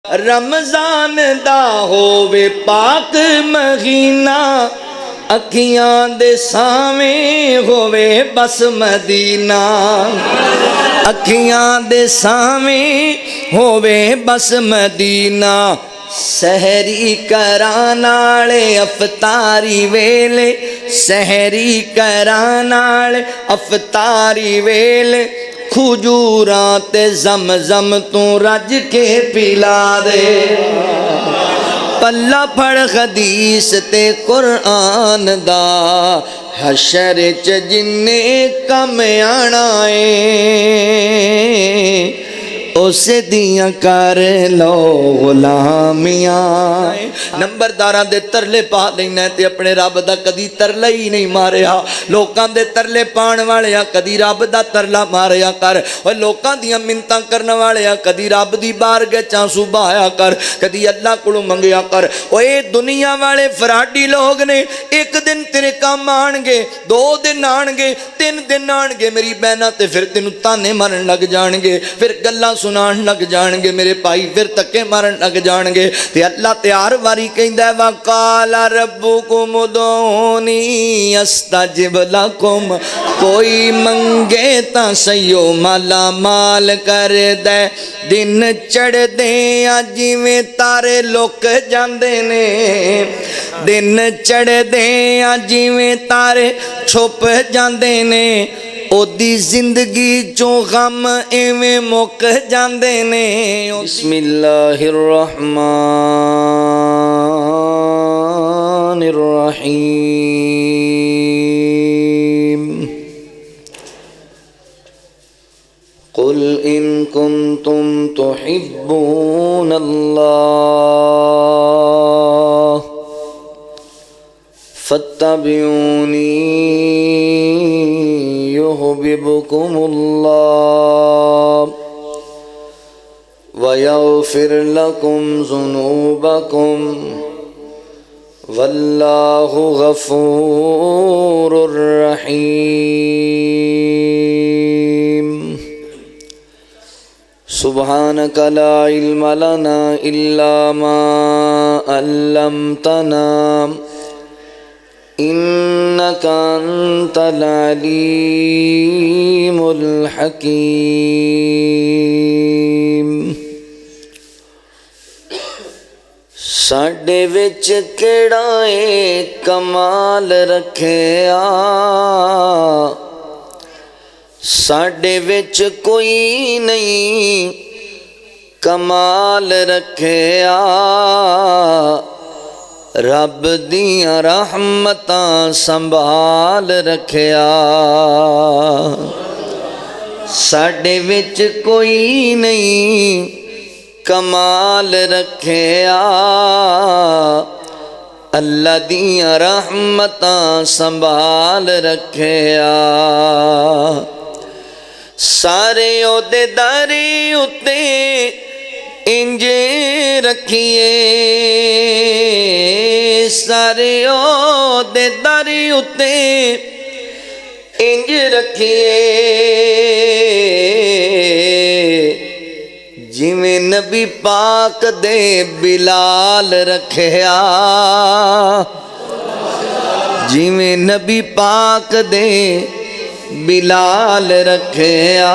رمضان دا ہووے پاک مہینہ اکھیاں دے سامیں ہووے بس مدینہ اکھیاں دے سامیں ہووے بس مدینہ سحری کران والے افطاری ویلے سحری کران والے افطاری ویلے کھجوراں تے زمزم تو رج کے پلا دے پلہ پھڑ حدیث تے قرآن دا حشر چ جنے کم آنا اسے دیاں کر لو غلامیاں نمبرداراں دے ترلے پا لینا تے اپنے رب دا کدی ترلا ہی نہیں ماریا لوکاں دے ترلے پان والیا کدی رب دا ترلا ماریا کر اور لوکاں دیاں منتاں کرن والیا کدی رب دی بارگاہ چانسو بہایا کر کدی اللہ کولوں منگیا کر او اے دنیا والے فراڈی لوگ نے ایک دن تیرے کام آن گے 2 دن آن گے 3 دن آن گے میری بہنا تے پھر تینوں تانے مارن لگ جان گے پھر گلاں سنان لگ جان گے میرے پائی پھر تکے مارن لگ جان گے تے اللہ تیار واری کہندا ہے وقال ربکم ادعونی استجب لکم کوئی منگے تا سیو مالا مال کر دے دن چڑھ دے جویں تارے لک جاندے نے دن چڑھ دے جویں تارے چھپ جاندے نے او دی زندگی چوں غم ایویں مک جاندے نے بسم اللہ الرحمن الرحیم قل ان کنتم تحبون اللہ فاتبعونی يحببكم الله ويغفر لكم ذنوبكم والله غفور رحيم سبحانك لا علم لنا إلا ما علمتنا إنك أنت العليم الحكيم ساڈے وچ کیڑا اے کمال رکھیا ساڈے وچ کوئی نہیں کمال رکھیا رب دیاں رحمتاں سنبھال رکھیا ساڈے وچ کوئی نہیں کمال رکھیا اللہ دیاں رحمتاں سنبھال رکھیا سارے عہدے داری اتے انج رکھیے سارے عہدے داری اتے انج رکھیے جویں نبی پاک دے بلال رکھیا جویں نبی پاک دے بلال رکھیا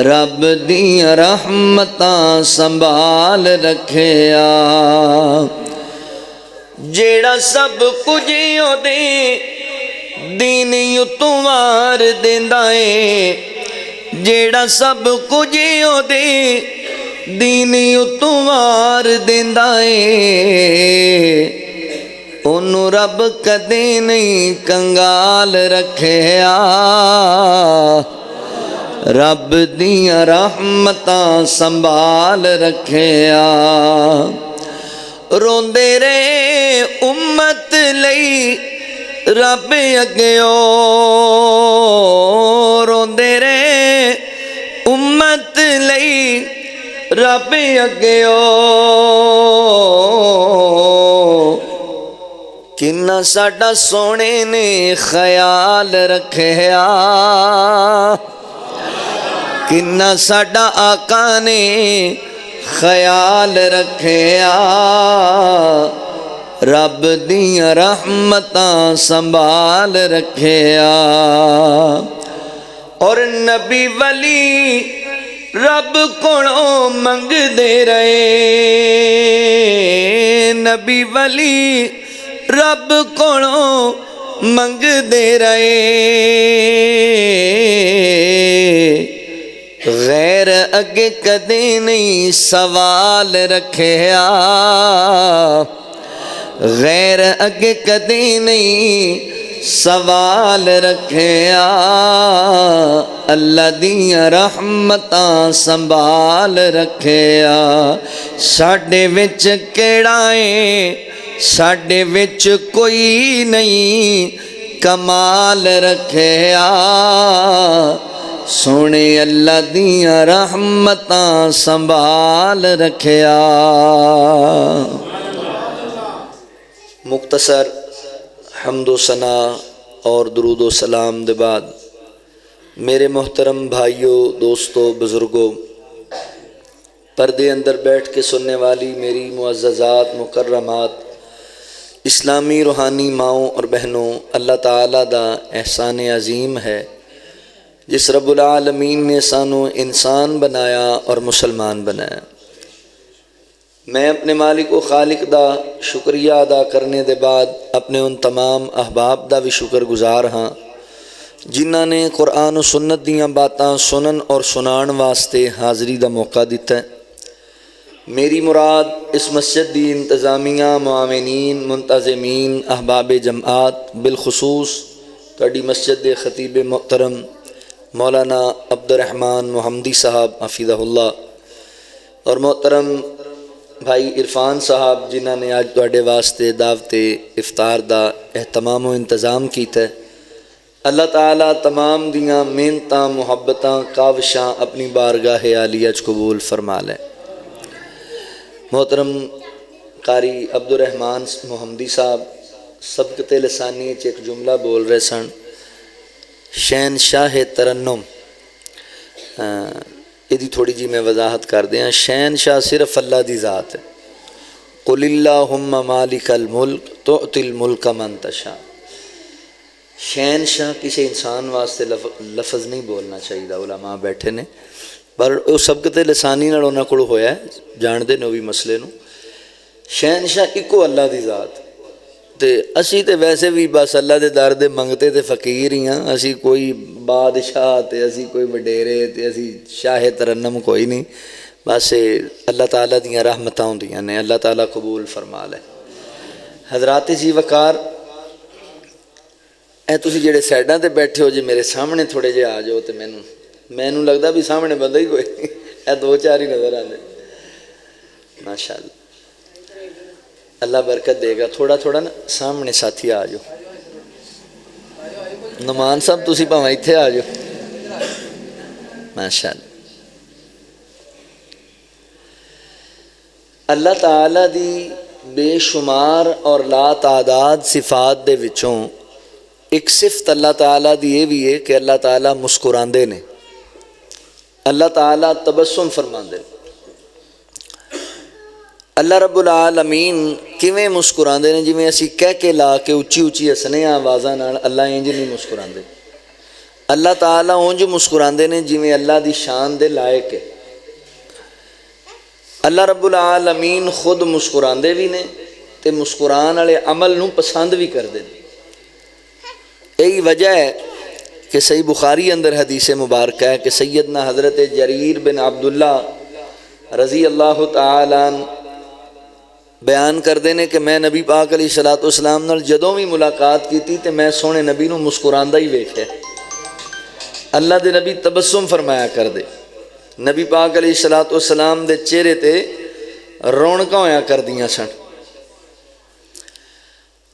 رب دیاں رحمتاں سنبھال رکھیا جیڑا سب کچھ دے دین اتوں وار دیندا اے جیڑا سب کچھ دے دین اتوں وار دیندا اے انہوں رب کدے نہیں کنگال رکھیا رب دیاں رحمتاں سنبھال رکھیا روندے رہے امت لئی رب اگیو روندے رہے امت لئی رب اگیو کنا ساڈا سونے نے خیال رکھیا کنا ساڈا آقا نے خیال رکھیا رب دیاں رحمتاں سنبھال رکھیا اور نبی ولی رب کولوں منگ دے رہے نبی ولی رب کولوں منگ دے رہے غیر اگے کدے نہیں سوال رکھیا غیر اگے کدے نہیں سوال رکھیا اللہ دیاں رحمتاں سنبھال رکھیا ساڈے وچ کیڑا ہے ساڈے وچ کوئی نہیں کمال رکھیا سونے اللہ دیاں رحمتاں سنبھال رکھیا مختصر حمد و ثنا اور درود و سلام دے بعد میرے محترم بھائیوں دوستوں بزرگوں پردے اندر بیٹھ کے سننے والی میری معززات مکرمات اسلامی روحانی ماؤں اور بہنوں اللہ تعالیٰ دا احسان عظیم ہے جس رب العالمین نے سانو انسان بنایا اور مسلمان بنایا میں اپنے مالک و خالق دا شکریہ ادا کرنے دے بعد اپنے ان تمام احباب دا بھی شکر گزار ہاں جنہاں نے قرآن و سنت دیاں باتاں سنن اور سنان واسطے حاضری دا موقع دیتا ہے میری مراد اس مسجد دی انتظامیہ معاونین منتظمین احباب جماعت بالخصوص تہاڈی مسجد دے خطیب محترم مولانا عبد الرحمن محمدی صاحب حفظہ اللہ اور محترم بھائی عرفان صاحب جنہاں نے آج تواڈے واسطے دعوت افطار دا اہتمام و انتظام کیتا ہے اللہ تعالیٰ تمام دیاں محنتاں محبتاں کاوشاں اپنی بارگاہ عالیہ وچ قبول فرما لے محترم قاری عبد الرحمن محمدی صاحب سبقت لسانی وچ ایک جملہ بول رہے سن شہنشاہ ترنم یہ تھوڑی جی میں وضاحت کر دیا شہنشاہ صرف اللہ دی ذات ہے قل اللہم مالک الملک تؤتی الملک من تشاء شہنشاہ کسی انسان واسطے لفظ نہیں بولنا چاہیے علماء بیٹھے نے پر وہ سبقت لسانی نال انہاں کول ہویا ہے جاندے نے وہ بھی مسئلے نو شہنشاہ اکو اللہ دی ذات تے اسی تے ویسے بھی بس اللہ دے در دے منگتے تے فقیر ہی ہاں اسی کوئی بادشاہ تے اسی کوئی وڈیرے تے اسی شاہ ترنم کوئی نہیں بس اللہ تعالیٰ دیاں رحمتاں ہوندیاں نے اللہ تعالیٰ قبول فرما لے حضرات جی وقار اے تسی جڑے سائڈاں تے بیٹھے ہو جی میرے سامنے تھوڑے جے آ جاؤ تے مینوں لگدا بھی سامنے بندہ ہی کوئی نہیں اے دو چار ہی نظر آندے ماشاءاللہ اللہ برکت دے گا تھوڑا تھوڑا نا سامنے ساتھی آ جاؤ نمان صاحب تسی پاویں ایتھے آ جاؤ ماشاءاللہ اللہ تعالیٰ دی بے شمار اور لا تعداد صفات دے وچوں ایک صفت اللہ تعالیٰ دی یہ بھی ہے کہ اللہ تعالیٰ مسکراندے نے اللہ تعالیٰ تبسم فرماندے اللہ رب العالمین کیویں مسکراندے نے جویں اسی کہہ کے لا کے اچھی اچھی ہسنے آوازاں نال اللہ انج نہیں مسکراندے اللہ تعالیٰ اونج مسکراندے نے جویں اللہ دی شان دے لائق ہے اللہ رب العالمین خود مسکراندے بھی نے تے مسکران والے عمل نو پسند بھی کردے نے یہی وجہ ہے کہ صحیح بخاری اندر حدیث مبارکہ ہے کہ سیدنا حضرت جریر بن عبداللہ رضی اللہ تعالیٰ بیان کردے نے کہ میں نبی پاک علیہ الصلوۃ والسلام نال جدوں بھی ملاقات کیتی تے میں سونے نبی نو مسکراندا ہی ویکھیا اللہ دے نبی تبسم فرمایا کردے نبی پاک علیہ الصلوۃ والسلام دے چہرے تے رونقاں ہویا کردیاں سن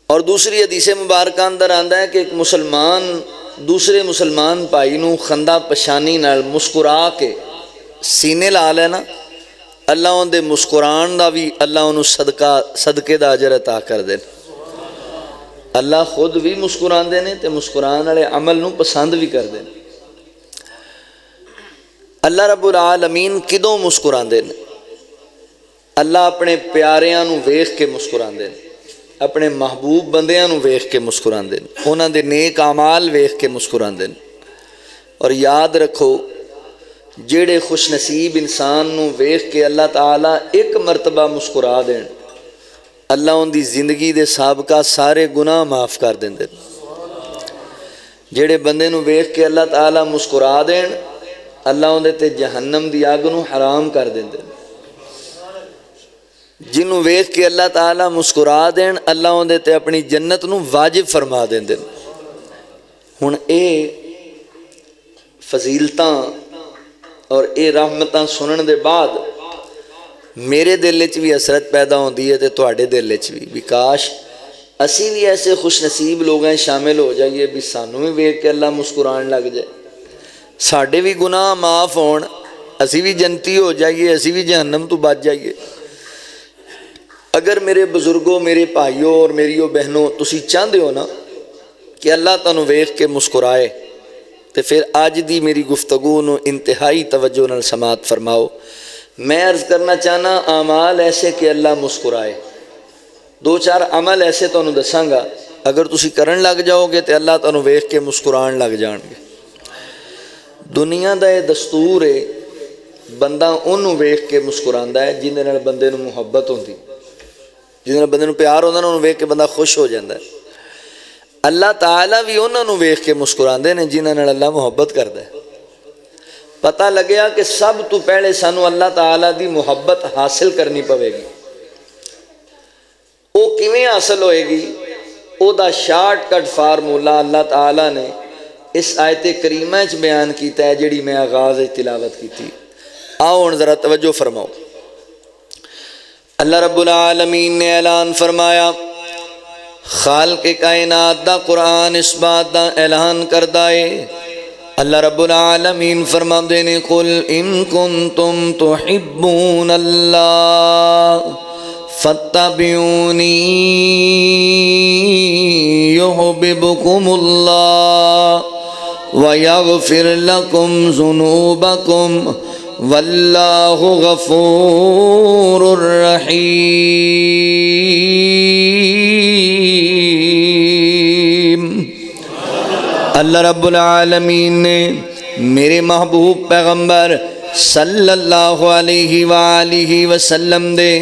اور دوسری حدیث مبارکہ اندر آندا ہے کہ ایک مسلمان دوسرے مسلمان بھائی نو خندہ پشانی نال مسکرا کے سینے لا لینا اللہ ان دے مسکران دا بھی اللہ انہوں صدقے دا اجر عطا کر دے اللہ خود بھی مسکران دے نے تے مسکران والے عمل نو پسند بھی کر دے اللہ رب العالمین کدوں مسکران دے نے اللہ اپنے پیاریاں نو ویکھ کے مسکراندے نے، اپنے محبوب بندیاں نو ویکھ کے مسکراندے نے، انہاں دے نیک اعمال ویکھ کے مسکراندے نے۔ اور یاد رکھو جڑے خوش نصیب انسان نو ویکھ کے اللہ تعالیٰ ایک مرتبہ مسکرا دین، اللہ ان دی زندگی دے سابقہ سارے گناہ معاف کر دیندے۔ جڑے بندے نو ویکھ کے اللہ تعالیٰ مسکرا دین، اللہ ان دے تے جہنم دی اگ نو حرام کر دیندے۔ جنوں ویکھ کے اللہ تعالیٰ مسکرا دین، اللہ ان دے تے اپنی جنت نو واجب فرما دیندے۔ ہن اے فضیلتاں اور اے رحمتاں سنن دے بعد میرے دل وچ بھی حسرت پیدا ہوندی ہے تے تواڈے دل وچ بھی کاش اسی بھی ایسے خوش نصیب لوگاں شامل ہو جائیے بھی سانوں بھی ویکھ کے اللہ مسکران لگ جائے، ساڈے بھی گناہ معاف ہون، اسی بھی جنتی ہو جائیے، اسی بھی جہنم تو بچ جائیے۔ اگر میرے بزرگوں، میرے بھائیوں اور میریوں بہنوں تسی چاہتے ہو نا کہ اللہ تانوں ویکھ کے مسکرائے، تو پھر آج دی میری گفتگو نو انتہائی توجہ نال سماعت فرماؤ۔ میں عرض کرنا چاہنا اعمال ایسے کہ اللہ مسکرائے، دو چار عمل ایسے تانوں دساں گا، اگر تسی کرن لگ جاؤ گے تو اللہ تانوں ویکھ کے مسکران لگ جان گے۔ دنیا دا یہ دستور ہے بندہ انہوں ویکھ کے مسکراندا ہے جنہاں نال بندے نوں محبت ہوندی، جنہاں نال بندے نوں پیار ہوندا نا، انہوں ویکھ کے بندہ خوش ہو جاندا ہے۔ اللہ تعالیٰ بھی انہوں نے ویکھ کے مسکراندے نے جنہاں نال اللہ محبت کردا ہے۔ پتہ لگیا کہ سب تو پہلے سانوں اللہ تعالیٰ دی محبت حاصل کرنی پوے گی۔ وہ کیویں حاصل ہوئے گی؟ او دا شارٹ کٹ فارمولا اللہ تعالیٰ نے اس آیت کریمہ وچ بیان کیتا ہے جڑی میں آغاز تلاوت کیتی۔ آؤ ہن ذرا توجہ فرماؤ۔ اللہ رب العالمین نے اعلان فرمایا، خالق کائنات دا قرآن اس بات دا اعلان کردہ ہے۔ اللہ رب العالمین فرماندے نے قل ان کنتم تحبون اللہ فاتبعونی یحببکم اللہ ویغفر لکم ذنوبکم واللہ غفور الرحیم۔ اللہ رب العالمین نے میرے محبوب پیغمبر صلی اللہ علیہ وآلہ وسلم دے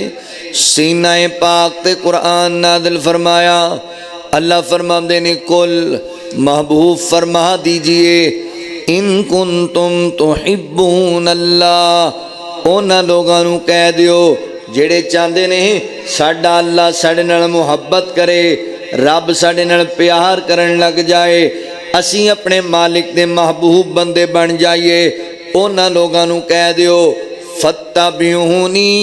سینہ پاک تے قرآن نازل فرمایا۔ اللہ فرماندے نے کل محبوب فرما دیجئے ان کنتم تحبون اللہ، اونا لوگاں نو کہہ دیو جڑے چاندے نے ساڈا اللہ ساڈے نال محبت کرے، رب ساڈے نال پیار کرن لگ جائے، اسی اپنے مالک دے محبوب بندے بن جائیے۔ اونا لوگاں نو کہہ دیو فتبعونی،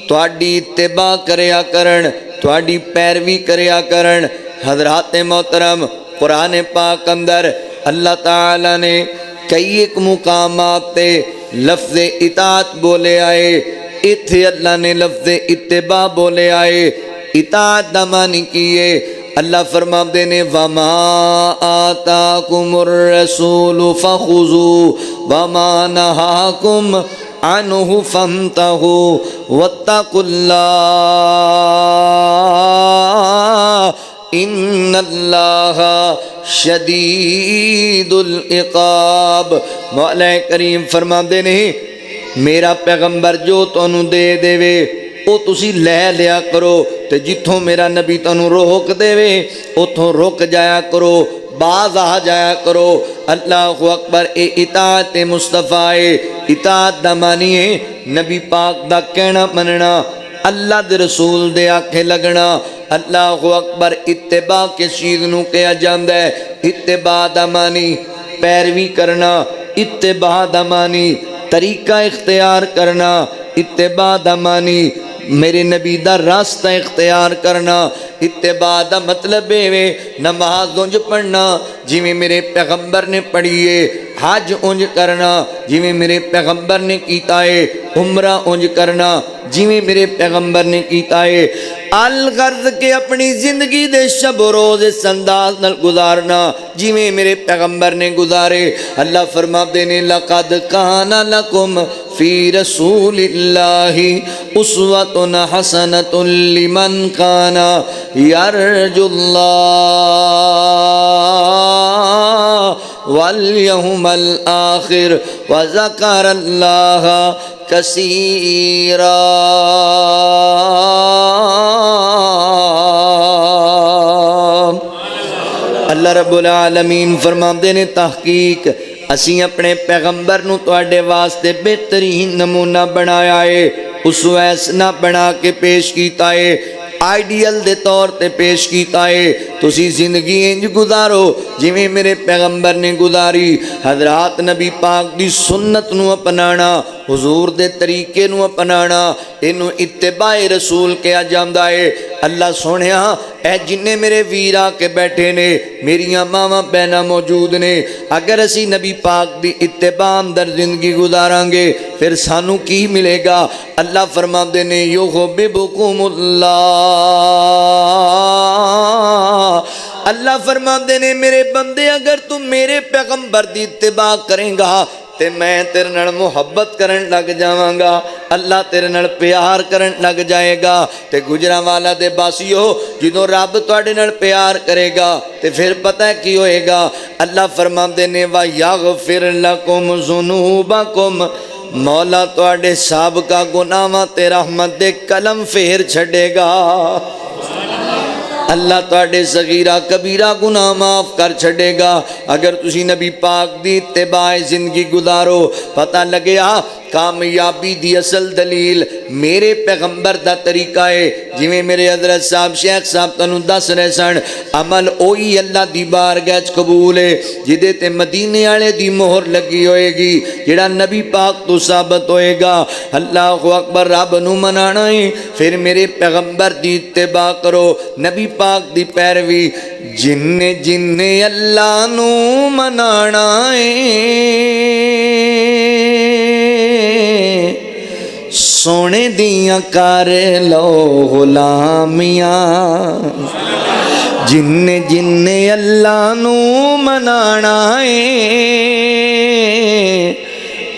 تواڈی اتباع کریا کرن، تواڈی پیروی کریا کرن۔ حضرات محترم، قرآن پاک اندر اللہ تعالیٰ نے کئی ایک مقامات تے لفظ اطاعت بولے آئے، اتھے اللہ نے لفظ اتباع بولے آئے۔ اطاعت دا معنی کیے اللہ فرماتے نے وَمَا آتَاكُمُ الرَّسُولُ فَخُذُوا وَمَا نَهَاكُمْ عَنْهُ فَانْتَهُوا وَاتَّقُوا اللَّهَ ان اللہ شدید العقاب۔ مولا کریم فرماندے نے میرا پیغمبر جو تانوں دے دے او تسی لے لیا کرو، تے جتھوں میرا نبی تانوں روک دے اتھوں رک جایا کرو، باز آ جایا کرو۔ اللہ اکبر۔ اے اطاعت مصطفیٰ، اطاعت دا معنی ہے نبی پاک دا کہنا مننا، اللہ دے رسول دے آکھے لگنا۔ اللہ اکبر۔ اتباع کس چیز نو کہا جاندہ ہے؟ اتباع دا معنی پیروی کرنا، اتباع دا معنی طریقہ اختیار کرنا، اتباع دا معنی میرے نبی دا راستہ اختیار کرنا۔ اتباع دا مطلب ہے نماز دونج پڑھنا، جویں میرے پیغمبر نے پڑھی ہے، حج انج کرنا جویں میرے پیغمبر نے کیتا ہے، عمرہ انج کرنا جویں میرے پیغمبر نے کیتا ہے، الغرض کہ اپنی زندگی دے شب و روز اس انداز نال گزارنا جویں میرے پیغمبر نے گزارے۔ اللہ فرماتے نے لقد کان لکم فی رسول اللہ اسوۃ حسنۃ لمن کان یرجو اللہ والیوم الآخر وذکر اللہ کثیرا۔ اللہ رب العالمین فرماتے نے تحقیق اسی اپنے پیغمبر نو تواڈے واسطے بہترین نمونہ بنایا ہے، اسوہ حسنہ بنا کے پیش کیتا ہے، آئیڈیل دے طور تے پیش کیتا ہے۔ تسی زندگی انج گزارو جویں میرے پیغمبر نے گزاری۔ حضرات نبی پاک دی سنت نو اپنانا، حضور دے طریقے نو اپنانا، اینو اتباع رسول کیا جاندا ہے۔ اللہ سونیا اے جننے میرے ویرا کے بیٹھے نے، میریاں ماواں بہناں موجود نے، اگر اسی نبی پاک دی اتباع اندر زندگی گزاراں گے پھر سانو کی ملے گا؟ اللہ فرماندے نے یحببکم اللہ، اللہ فرماندے نے میرے بندے اگر تم میرے پیغمبر دی اتباع کریں گا تے میں تیرے نال محبت کرن لگ جاواں گا، اللہ تیرے نال پیار کرن لگ جائے گا۔ تے گجرانوالا دے باسیو جدوں رب تواڈے نال پیار کرے گا تے پھر پتہ ہے کی ہوئے گا؟ اللہ فرماندے نے وَيَغْفِرْ لَكُمْ ذُنُوبَكُمْ، مولا تواڈے سابقہ گناہاں تے رحمت دے قلم پھیر چھڈے گا۔ اللہ تواڈے صغیرہ کبیرہ گناہ معاف کر چھڑے گا اگر تسی نبی پاک دی اتباع زندگی گزارو۔ پتہ لگیا کامیابی دی اصل دلیل میرے پیغمبر دا طریقہ ہے، جویں میرے حضرت صاحب شیخ صاحب تنوں دس رہے سن، عمل اوہی اللہ دی بارگاہ وچ قبول ہے جدے تے مدینے والے دی مہر لگی ہوئے گی، جڑا نبی پاک تو ثابت ہوئے گا۔ اللہ اکبر، رب نو منانا ہے پھر میرے پیغمبر دی اتباع کرو، نبی پاک دی پیروی۔ جن جن اللہ نو منانا ہے سونے دیاں کر لو غلامیاں، جن جن اللہ نو منانا ہے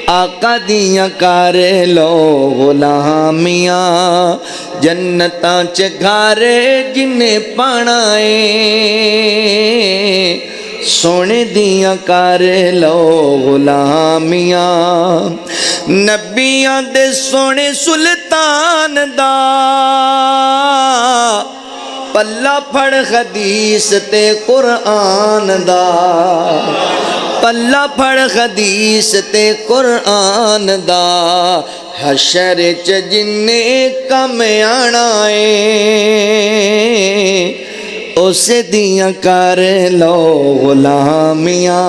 آقا دیاں کر لو غلامیاں، جنتاں چ گھر جنے پانا ہے سونے دیاں کر لو غلامیاں۔ نبیاں دے سونے سلطان دا پلہ پھڑ حدیث تے قرآن دا، پلہ پھڑ حدیث تے قرآن دا، حشر چ جنے کم آنا ہے اسے دیاں کر لو غلامیاں،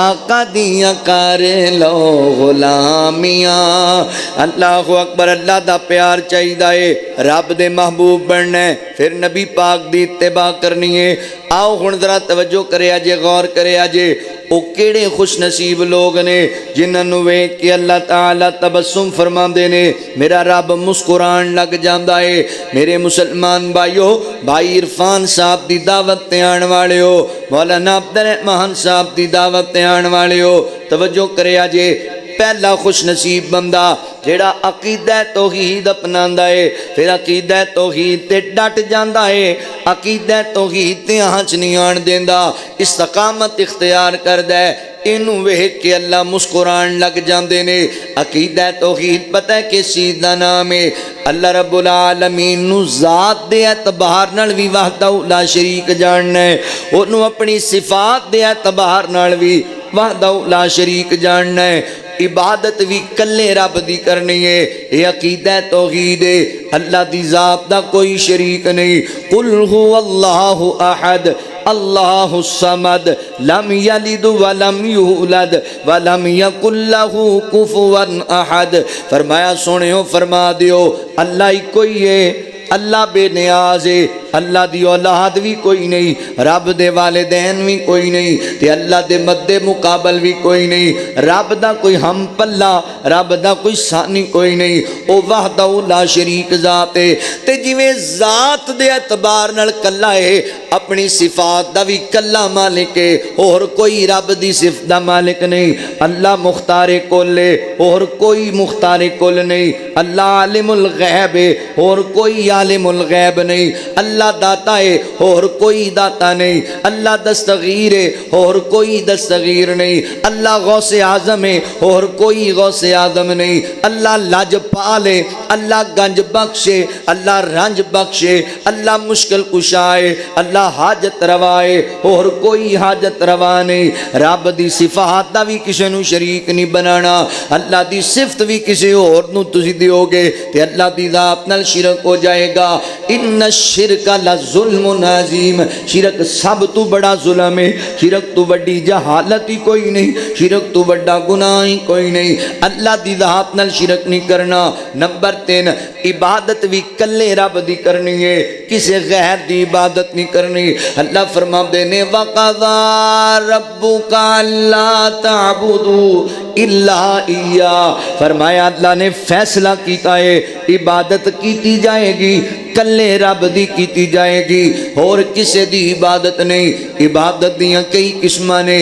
آقا دیاں کر لو غلامیاں۔ اللہ اکبر، اللہ دا پیار چاہیے، رب دے محبوب بننا ہے، پھر نبی پاک دی اتباع کرنی ہے۔ آؤ ہن ذرا توجہ کرے آجے، غور کرے آجے، او کیڑے خوش نصیب لوگ نے جنہاں نو ویکھ کے اللہ تعالیٰ تبسم فرماندے نے، میرا رب مسکران لگ جاندا ہے۔ میرے مسلمان بھائیو، بھائی عرفان صاحب دی دعوت تے آن والے ہو، مولانا عبدالرحمان صاحب دی دعوت تے آن والے ہو، توجہ کرے آجے، پہلا خوش نصیب بندہ جیڑا عقیدہ توحید اپناندا ہے، پھر عقیدہ توحید تے ڈٹ جاندا ہے، عقیدہ توحید تے آنچ نہیں آن دیندا، استقامت اختیار کردا ہے، انہوں ویکھ کے اللہ مسکران لگ جاندے نے۔ عقیدہ توحید پتہ ہے کس چیز دا نام ہے؟ اللہ رب العالمین نو ذات دے اعتبار نال وی وحدہ لا شریک جاننا ہے، انہوں اپنی صفات دے اعتبار نال وی وحدہ لا شریک جاننا ہے، عبادت بھی کلے رب دی کرنی ہے، یہ عقیدہ توحید ہے، اللہ دی ذات دا کوئی شریک نہیں۔ قل هو اللہ احد اللہ الصمد لم یلد ولم یولد ولم یکن لہ کفوا احد۔ فرمایا سنیو، فرما دیو، اللہ ہی کوئی ہے، اللہ بے نیاز ہے، اللہ دی اولاد بھی کوئی نہیں، رب دے والدین بھی کوئی نہیں، تے اللہ دے مد مقابل بھی کوئی نہیں، رب دا کوئی ہم پلہ، رب دا کوئی ثانی کوئی نہیں، او وحدہ لا شریک ذات ہے۔ تے جویں ذات دے اعتبار نال کلا ہے، اپنی صفات دا بھی کلا مالک ہے، اور کوئی رب دی صفت دا مالک نہیں۔ اللہ مختار کل ہے، اور کوئی مختار کل نہیں۔ اللہ عالم الغیب ہے، اور کوئی عالم الغیب نہیں۔ اللہ داتا ہے، اور کوئی داتا نہیں۔ اللہ دستغیر ہے، اور کوئی دستغیر نہیں۔ اللہ غوث اعظم ہے، اور کوئی غوث اعظم نہیں۔ اللہ لاجپال ہے، اللہ گنج بخش ہے، اللہ رنج بخش ہے، اللہ مشکل کشا ہے، اللہ حاجت روا ہے، اور کوئی حاجت روا نہیں۔ رب دی صفات دا بھی کسی نو شریک نہیں بنانا، اللہ دی صفت بھی کسی اور نو تسی دیو گے تے اللہ دی ذات نال شرک ہو جائے گا۔ ان الشرک لظلم عظیم، شرک سب تو بڑا ظلم ہے، شرک تو بڑی جہالت ہی کوئی نہیں، شرک تو بڑا گناہ ہی کوئی نہیں۔ اللہ دی ذات نال شرک نہیں کرنا۔ نمبر 3، عبادت بھی کلے رب دی کرنی ہے، کسی غیر دی عبادت نہیں کرنی۔ اللہ فرماتے نے وَقَضَىٰ رَبُّكَ أَلَّا تَعْبُدُوا إِلَّا إِيَّاهُ، فرمایا اللہ نے فیصلہ کیتا ہے عبادت کیتی جائے گی، کلے رب دی کیتی جائے گی، اور کسی دی عبادت نہیں۔ عبادت دیاں کئی قسماں نے،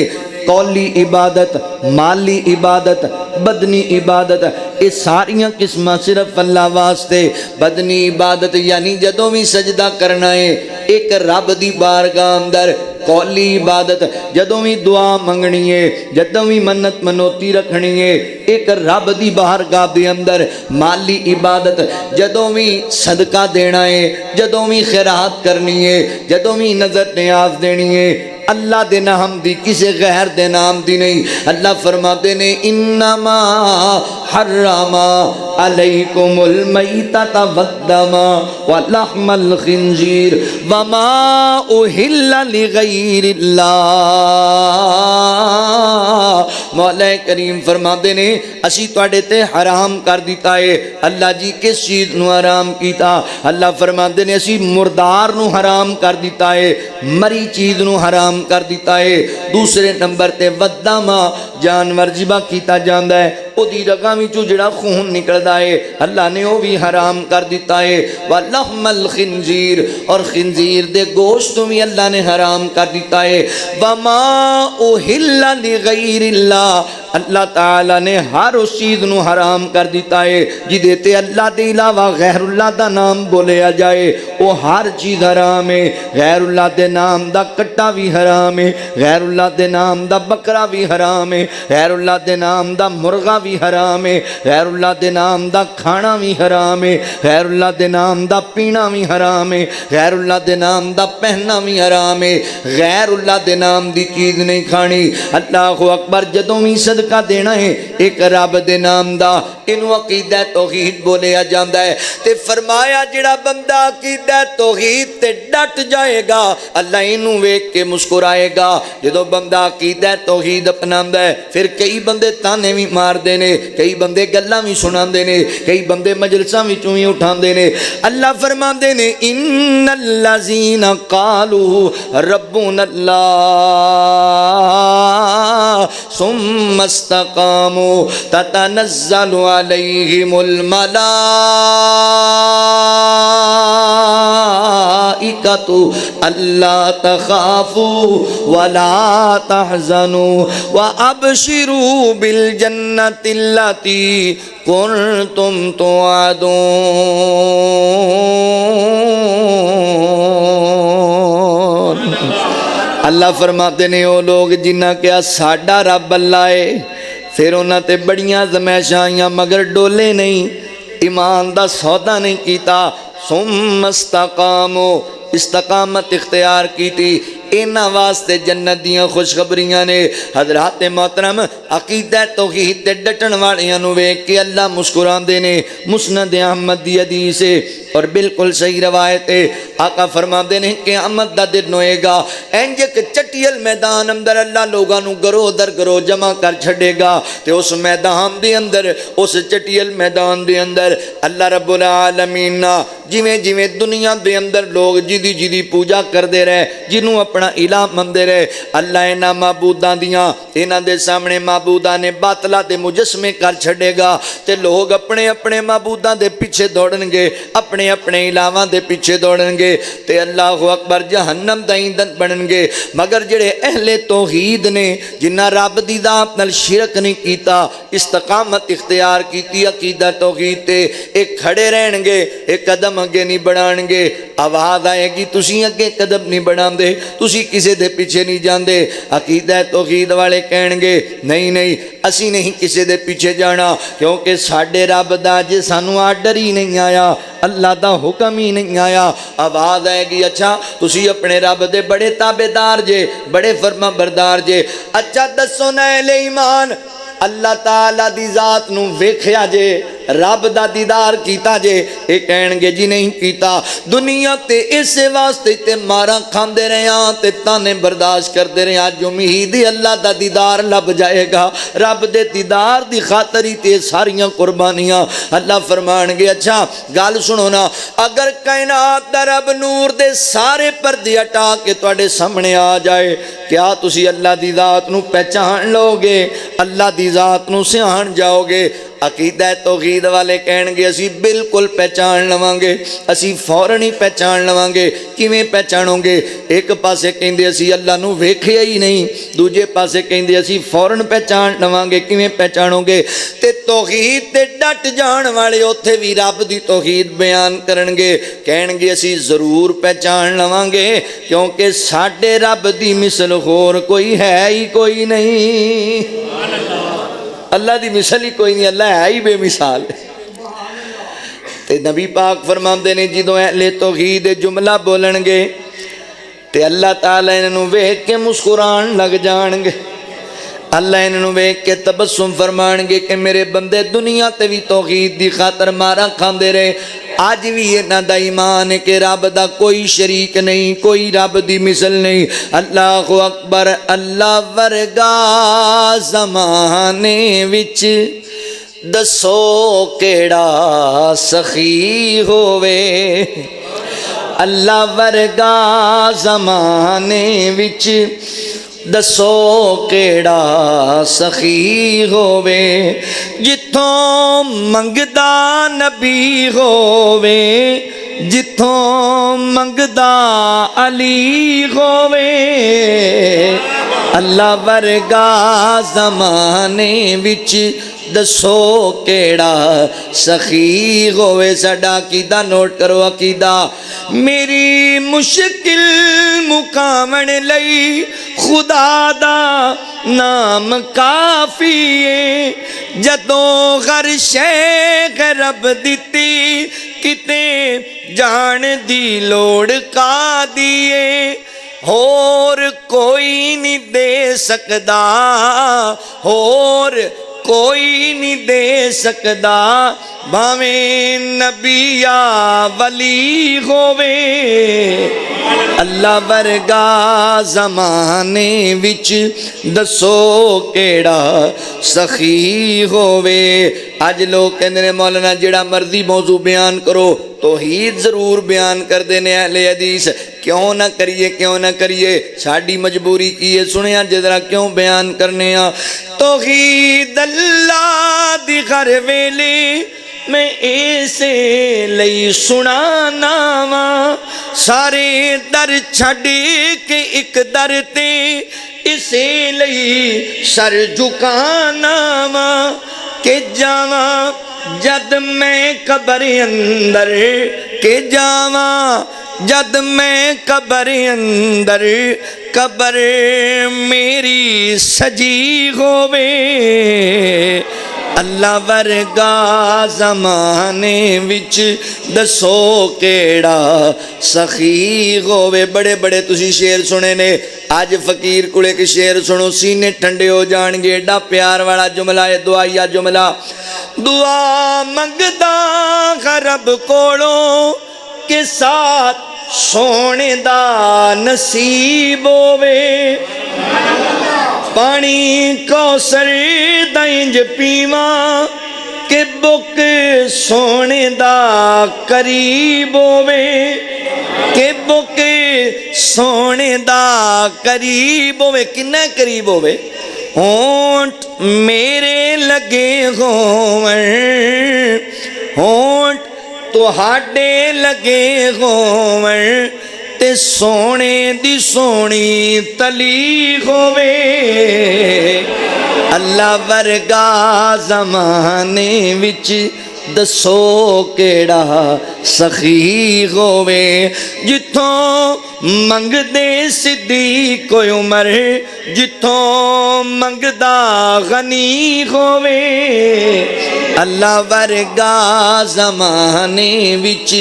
قولی عبادت، مالی عبادت، بدنی عبادت، یہ ساریاں قسمہ صرف اللہ واسطے۔ بدنی عبادت یعنی جدوں بھی سجدہ کرنا ہے ایک رب دی بارگاہ اندر۔ قولی عبادت جدوں بھی دعا منگنی ہے، جدوں بھی منت منوتی رکھنی ہے ایک رب دی بارگاہ دے اندر۔ مالی عبادت جدوں بھی صدقہ دینا ہے، جدوں بھی خیرات کرنی ہے، جدوں بھی نظر نیاز دینی ہے، اللہ دے نام دی، کسی غیر دے نام دی نہیں۔ اللہ فرماتے نے انما حرم علیکم المیتۃ والدم ولحم الخنزیر وما اہل لغیر اللہ۔ مولا کریم فرماتے نے اسی تواڈے تے حرام کر دیتا ہے۔ اللہ جی کس چیز نو حرام کیتا؟ اللہ فرماتے نے اسی مردار نو حرام کر دیتا ہے، مری چیز نو حرام کر دیتا ہے۔ دوسرے نمبر تے وداما، جانور ذبح کیتا جاندا ہے، او دی رگاں وچوں جڑا خون نکلدا ہے اللہ نے وہ بھی حرام کر دیتا ہے۔ وَلَحْمَ الْخِنْزِيرِ، اور خنزیر دے گوشت بھی اللہ نے حرام کر دیتا ہے۔ وَمَا أُهِلَّ لِغَيْرِ اللَّهِ، اللہ تعالیٰ نے ہر اس چیز نو حرام کر دیتا ہے جدے تے اللہ دے علاوہ غیر اللہ دا نام بولیا جائے، وہ ہر چیز حرام ہے۔ غیر اللہ دے نام دا کٹا بھی حرام ہے، غیر اللہ دے نام دا بکرا بھی حرام ہے، غیر اللہ دے نام دا مرغا بھی حرام ہے، غیر اللہ دے نام دا کھانا بھی حرام ہے، غیر اللہ دے نام دا پینا بھی حرام ہے، غیر اللہ دے نام دا پہننا بھی حرام ہے۔ غیر اللہ دے نام دی چیز نہیں کھانی۔ اللہ اکبر، جدوں بھی صدقہ دینا ہے ایک رب دے نام دا، انہوں عقیدہ توحید بولیا جاندہ ہے۔ تے فرمایا جڑا بندہ عقیدہ توحید تے ڈٹ جائے گا اللہ انہوں ویک کے مسکرائے گا۔ جدو بندہ عقیدہ توحید اپناندہ ہے پھر کئی بندے تانے بھی مار دینے، کئی بندے گلاں بھی سنان دینے، کئی بندے مجلساں بھی چوئی اٹھان دینے۔ اللہ فرمان دینے ان الذین قالوا ربنا اللہ ثم استقاموا تتنزل علیہم الملائکۃ اللہ تخافوا ولا تحزنوا وابشروا بالجنۃ التی کنتم توعدون۔ اللہ فرماتے نے وہ لوگ جنہ کیا ساڈا رب اللہ ہے، پھر انہاں تے بڑیاں زمائشاں آئیاں مگر ڈولے نہیں، ایمان دا سودا نہیں کیتا۔ ثم استقاموا، استقامت اختیار کی تھی، اینا واسطے جنت دیاں خوشخبریاں نے۔ حضرات محترم، عقیدہ توحید تے ڈٹن والیاں نو ویکھ کے اللہ مسکران دینے۔ مسند احمد دی حدیث ہے اور بالکل صحیح روایت ہے، آقا فرماندے نے قیامت دا دن ہوئے گا انج ایک چٹیل میدان اندر اللہ لوگاں نو گروہ در گروہ جمع کر چھڑے گا تے اس میدان دے اندر اس چٹیل میدان دے اندر اللہ رب العالمین جویں جویں دنیا دے اندر لوگ جدی جدی پوجا کر دے رہے جنوں اپنا الہ مندے رہے اللہ انہاں معبوداں دیاں انہاں دے سامنے معبوداں نے باطلا دے مجسمے کر چھڑے گا تے لوگ اپنے اپنے معبوداں دے پیچھے دوڑن گے اپنے اپنے الہاں دے پیچھے دوڑن گے تے اللہ اکبر جہنم دا ایندھن بنن گے مگر جڑے اہل توحید نے جنہاں رب دی ذات نال شرک نہیں کیتا استقامت اختیار کیتی عقیدہ توحید تے ایک کھڑے رہن گے ایک قدم اگے نہیں بڑھان گے آواز آئے گی تسی اگے قدم نہیں بڑھان دے تسی کسے دے پیچھے نہیں جان دے عقیدہ توحید والے کہن گے نہیں نہیں اسی نہیں کسے دے پیچھے جانا کیونکہ ساڈے رب دا جے سانو آرڈر ہی نہیں آیا اللہ دا حکم ہی نہیں آیا آواز آئے گی اچھا تسی اپنے رب دے بڑے تابعدار جے بڑے فرما بردار جے اچھا دسو نا اہل ایمان اللہ تعالیٰ دی ذات نو ویکھیا جے رب دا دیدار کیتا جے اے کہن گے جی نہیں کیتا دنیا تے اس واسطے تے مارا کھاندے رہے ہاں تے تانے برداشت کردے رہے ہاں جو امید اللہ دا دیدار لب جائے گا رب دے دیدار دی خاطر ہی تے ساریاں قربانیاں اللہ فرمان گے اچھا گل سنو نا اگر کائنات دا رب نور دے سارے پردے ہٹا کے تواڈے سامنے آ جائے کیا تسی اللہ دی ذات نو پہچان لو گے اللہ دی ذات نو سیان جاؤ گے عقیدہ توحید والے کہن گے اسی بالکل پہچان لواں گے اسی فوراً ہی پہچان لواں گے کیویں پہچانو گے ایک پاسے کہندے اسی اللہ نو ویکھیا ہی نہیں دوجے پاسے کہندے اسی فوراً پہچان لواں گے کیویں پہچانو گے تے توحید تے ڈٹ جان والے اوتھے وی رب دی توحید بیان کرن گے کہن گے اسی ضرور پہچان لواں گے کیونکہ ساڈے رب دی مثل ہور کوئی ہے ہی کوئی نہیں اللہ دی مثال ہی کوئی نہیں اللہ ہے ہی بے مثال تے نبی پاک فرماندے نے جدوں اہل توحید جملہ بولن گے تے اللہ تعالیٰ انہوں ویکھ کے مسکران لگ جان گے اللہ انہوں ویکھ کے تبسم فرمان گے کہ میرے بندے دنیا تے بھی توحید دی خاطر مارا کھاندے رہے آج بھی انہاں دا ایمان ہے کہ رب دا کوئی شریک نہیں کوئی رب دی مثل نہیں اللہ اکبر اللہ ورگا زمانے وچ دسو کیڑا سخی ہووے اللہ ورگا زمانے وچ دسو کیڑا سخی ہووے جتھوں منگدا نبی ہووے جتھوں منگدا علی ہووے اللہ ورگا زمانے وچ دسو کیڑا سخی ہووے ساڈا عقیدہ نوٹ کرو عقیدہ میری مشکل مقامن لئی خدا دا نام کافی ہے جدوں ہر شے رب دتی کتے جان دی لوڑ کا دیے ہور کوئی نہیں دے سکدا ہور کوئی نہیں دے سکدا بھاویں نبی یا ولی ہووے اللہ ورگا زمانے وچ دسو کیڑا سخی ہووے اج لوگ کہندے نے مولانا جڑا مرضی موضوع بیان کرو توحید ضرور بیان کر دینے اہل حدیث کیوں نہ کریے ساڈی مجبوری کی ہے سنیا جدرا کیوں بیان کرنے ہاں توحید اللہ دی ہر ویلے میں ایسے لئی سنانا وا سارے در چھڈ کے ایک در تے اسے لئی سر جھکانا وا کہ جاواں جد میں قبر اندر کہ جاواں جد میں قبر اندر قبر میری سجی ہووے اللہ ورگا زمانے وچ دسو کیڑا سخی ہووے بڑے بڑے تسی شعر سنے نے آج فقیر کڑے کے شعر سنو سینے ٹھنڈے ہو جان گے ایڈا پیار والا جملہ ہے دعائیا جملہ دعا منگدا رب کوڑوں کے ساتھ سونے دا نصیب ہووے پانی کوثر دا انج پیواں کہ بک سونے دا قریب ہووے کہ بک سونے دا قریب ہووے کنے قریب ہووے ہونٹ میرے لگے ہون ہونٹ تہاڈے لگے ہون تے سونے دی سونی تلی ہووے اللہ ورگا زمانے وچ دسو کیڑا سخی ہووے جتھوں منگ دے صدیق کوئی عمر جتھوں منگ دا غنی ہووے اللہ ورگا زمانے وچ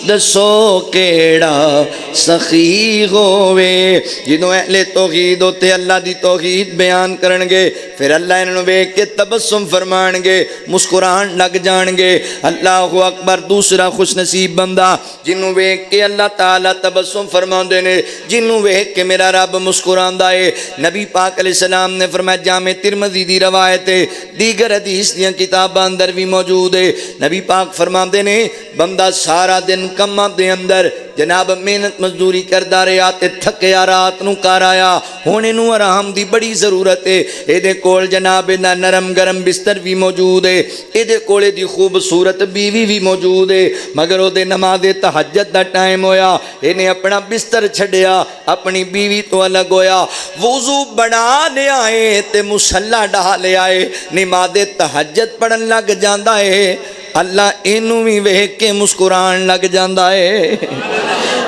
دسو کیڑا سخی ہووے جنہوں اہل توحید ہوتے اللہ دی توحید بیان کرنگے پھر اللہ انہوں ویک کے تبسم فرمانگے مسکران لگ جانگے اللہ اکبر دوسرا خوش نصیب بندہ جنہوں ویک کے اللہ تعالیٰ تبسم فرمان دینے جنہوں ویک کے میرا رب مسکران دائے نبی پاک علیہ السلام نے فرمایا جامع ترمذی دی روایت ہے دیگر حدیث دیاں کتاباں اندر بھی موجود ہے نبی پاک فرمان دینے بندہ سارا دن کماں دے اندر جناب محنت مزدوری کردہ رہا تے تھکیا رات نو کار آیا ہونے نو آرام دی بڑی ضرورت ہے اے دے کول جناب دا نرم گرم بستر بھی موجود ہے اے دے کولے دی خوبصورت بیوی بھی موجود ہے مگر او دے نماز تہجد دا ٹائم ہویا انہیں اپنا بستر چھڑیا اپنی بیوی تو الگ ہویا وضو بنا لے آئے تے مصلی ڈھا لے آئے نماز تہجد پڑھن لگ جاندا ہے اللہ انہوں بھی ویک کے مسکران لگ جاندا ہے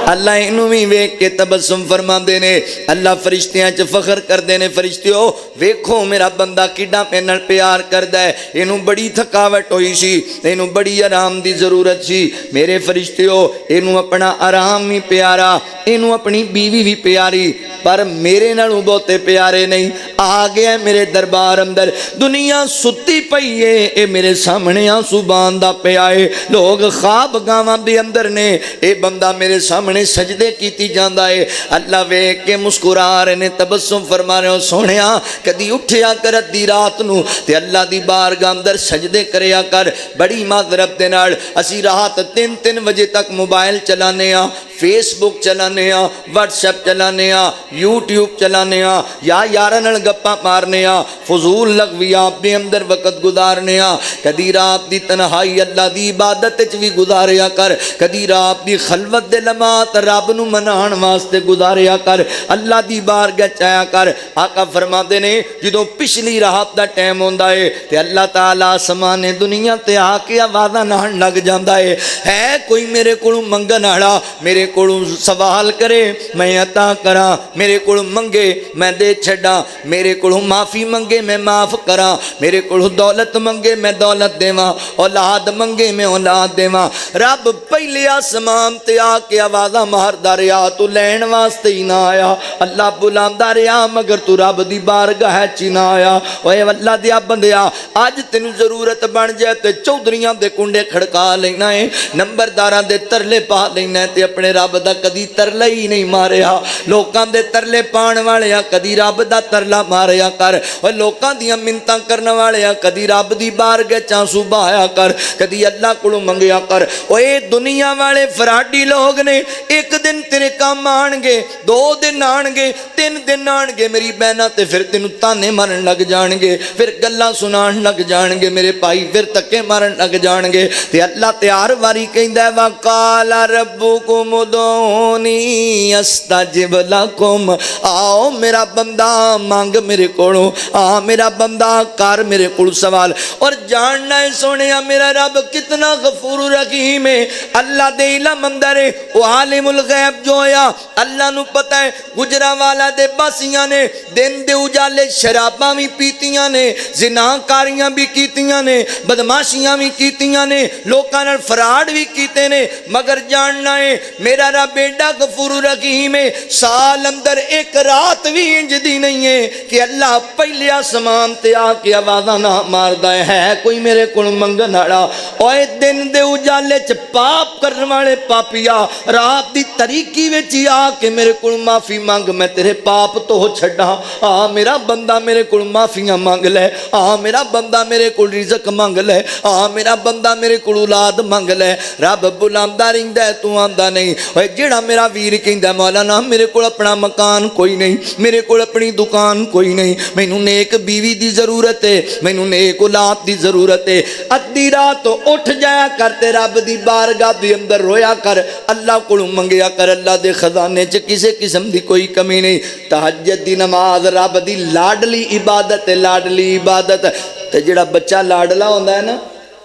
اللہ انہوں بھی ویک کے تبسم فرما دینے اللہ فرشتیاں چ فخر کر دینے فرشتیوں ویکھو میرا بندہ کڈا پینل پیار کردہ ہے انہوں بڑی تھکاوٹ ہوئی سی انہوں بڑی آرام دی ضرورت سی میرے فرشتیوں انہوں اپنا آرام ہی پیارا انہوں اپنی بیوی بھی پیاری پر میرے نالوں بہتے پیارے نہیں آگے ہے میرے دربار اندر دنیا ستی پئی ہے اے میرے سامنے آنسو باندھا پہ آئے لوگ خواب گاواں دے اندر نے اے بندہ میرے سامنے سجدے کیتی جاندہ ہے اللہ ویک کے مسکرا رہے نے تبسم فرما رہے ہو سونیا کدی اٹھیا کر ادھی رات نو تے اللہ دی بارگاہ اندر سجدے کریا کر بڑی معذرت دے نال اسی رات 3 بجے تک موبائل چلانے ہاں فیس بک چلانے ہاں واٹس ایپ چلانے ہاں یوٹیوب چلانے ہاں یا یاراں نال گپاں مارنے ہاں فضول لغویات دے اندر وقت گزارنے ہاں کدی رات دی تنہائی اللہ دی عبادت وچ بھی گزاریا کر کدی رات دی خلوت دے لمحات رب نو منان واسطے گزاریا کر اللہ دی بارگاہ چایا کر آقا فرماتے نے جدوں پچھلی رات دا ٹائم ہوندا ہے تے اللہ تعالی آسمان دنیا تے آ کے آوازاں نہن لگ جاندا ہے کوئی میرے کولوں منگن والا میرے کولوں سوال کرے میں عطا کراں میرے کولوں منگے میں دے چھڈاں میرے کولوں معافی منگے میں معاف کراں میرے کولوں دولت منگے میں دولت دیواں اولاد منگے میں اولاد دیواں رب پہلے آسمان تے آ کے آوازاں ماردا رہیا تو لین واسطے ہی نہ آیا اللہ بلاندا رہیا مگر تو رب دی بارگاہ چ نہ آیا اوے اللہ دیا بندیا اج تینوں ضرورت بن جائے تے چودھریاں دے کنڈے کھڑکا لینا ہے نمبرداراں دے ترلے پا لینا ہے تے اپنے رب دا کدی ترلا ہی نہیں ماریا لوکاں دے ترلے پان والےاں کدی رب دا ترلا ماریا کر اوے لوکاں دیاں منتاں کرن والےاں کدی رب دی بارگاہ چ آنسو بہایا کر کدی اللہ کولوں منگیا کر اوے دنیا والے فراڈی لوگ نے ایک دن تیرے کام آن گے 2 دن آن گے 3 دن آن گے میری بہنا تے پھر تینوں تانے مارن لگ جان گے پھر گلاں سنان لگ جان گے میرے بھائی پھر تکے مارن لگ جان گے تے اللہ تیار واری کہندا ہے وقال ربکم ادعونی استجب لکم آؤ میرا بندہ مانگ میرے کولوں آ میرا بندہ کر میرے کول سوال اور جاننا ہے سونیا میرا رب کتنا غفور رحیم ہے اللہ دے علم اندر ہے وہ عالم الغیب جو ہویا اللہ نو پتہ ہے گجرانوالا دے باسیاں نے دن دے اجالے شراباں بھی پیتیاں نے زناکاریاں بھی کیتیاں نے بدماشیاں بھی کیتیاں نے لوکاں نال فراڈ بھی کیتے نے مگر جاننا ہے میرے میرا رب ایڈا غفور رحیم ہے، سال اندر ایک رات بھی انج دی نہیں ہے کہ اللہ پہلے آسمان تے آ کے آوازاں نہ ماردا ہے کوئی میرے کول منگن والا۔ اوے دن دے اجالے چ پاپ کرن والے پاپیا رات دی تاریکی وچ آ کے میرے کول معافی مانگ، میں تیرے پاپ تو چھڈاں۔ آ میرا بندہ میرے کول معافیاں مانگ لے، آ میرا بندہ میرے کول رزق مانگ لے، آ میرا بندہ میرے کول اولاد مانگ لے۔ رب بلاندا رہندا ہے تو آندا نہیں۔ اوے جیڑا میرا ویر کہندا مولانا میرے کول اپنا مکان کوئی نہیں، میرے کول اپنی دکان کوئی نہیں، مینوں نیک بیوی دی ضرورت ہے، مینوں نیک اولاد دی ضرورت ہے، ادھی رات اٹھ جایا کر تے رب دی بارگاہ دے اندر رویا کر، اللہ کولوں منگیا کر، اللہ دے خزانے چ کسے قسم دی کوئی کمی نہیں۔ تہجد دی نماز رب دی لاڈلی عبادت ہے، لاڈلی عبادت۔ تے جڑا بچہ لاڈلا ہوندا ہے نا،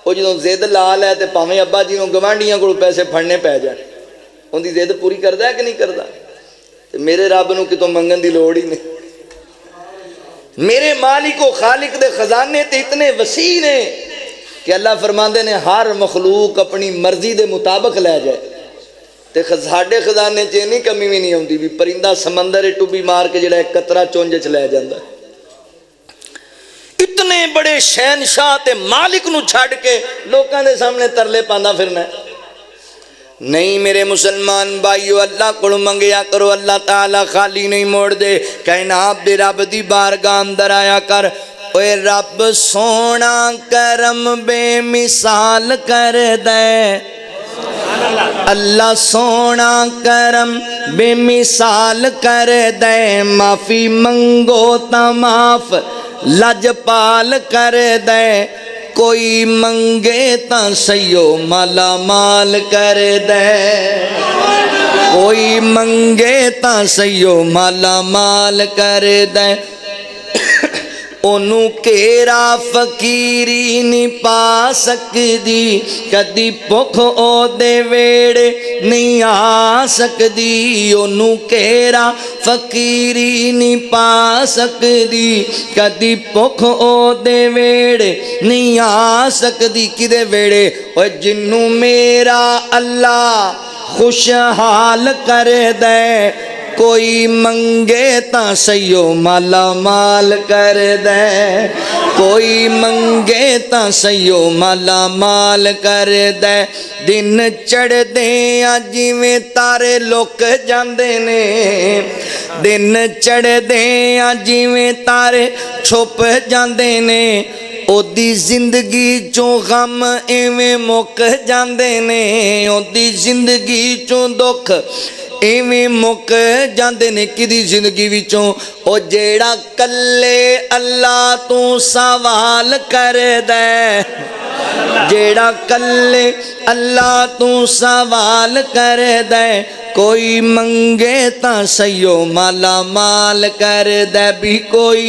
وہ جدوں ضد لا لے تے پاویں ابا جی نوں گوانڈیاں کولوں پیسے پھڑنے پے جان، اون دی ضد پوری کردا ہے کہ نہیں کردا؟ تے میرے رب نوں کتوں منگن دی لوڑ ہی نہیں۔ میرے مالک و خالق دے خزانے تے اتنے وسیع نے کہ اللہ فرماندے نے ہر مخلوق اپنی مرضی دے مطابق لے جائے، تے ساڈے خزانے چ نہیں کمی بھی نہیں ہوندی بھی پرندہ سمندر ٹوبی مار کے جڑا ایک قطرہ چونج چ لے جاندا ہے۔ اتنے بڑے شہنشاہ تے مالک نو چھڈ کے لوکاں دے سامنے ترلے پاندا پھرنا ہے۔ نہیں میرے مسلمان بھائیو، اللہ کو منگیا کرو، اللہ تعالیٰ خالی نہیں موڑ دے۔ کائنات دے رب دی بارگاہ اندر آیا کر، اوے رب سونا کرم بے مثال کر دے، اللہ سونا کرم بے مثال کر دے، معافی منگو تا معاف لجپال کر دے، کوئی منگے تا سیو مالا مال کر دے، کوئی منگے تا سیو مالا مال کر دے، اونوں کیرا فقیری نہیں پا سکدی، کدی بھوک او دے ویڑے نہیں آ سکدی، اونوں کیرا فقیری نہیں پا سکدی، کدی بھوک او دے ویڑے نہیں آ سکدی۔ کدے ویڑے؟ اوے جنوں میرا اللہ خوشحال کر دے، کوئی منگے تا سیو مالا مال کر دے، کوئی منگے تا سیو مالا مال کر دے۔ دن چڑھ دے جویں تارے لک جاندے نے، دن چڑھ دے جویں تارے چھپ جاندے نے، او دی زندگی چوں غم ایویں مک جاندے نے، او دی زندگی چوں دکھ ایویں مک جاندے نے۔ کدی زندگی وچوں او جیڑا کلے اللہ تو سوال کر دے، جیڑا کلے اللہ تو سوال کر دے، کوئی منگے تا سیو مالا مال کر دے، بھی کوئی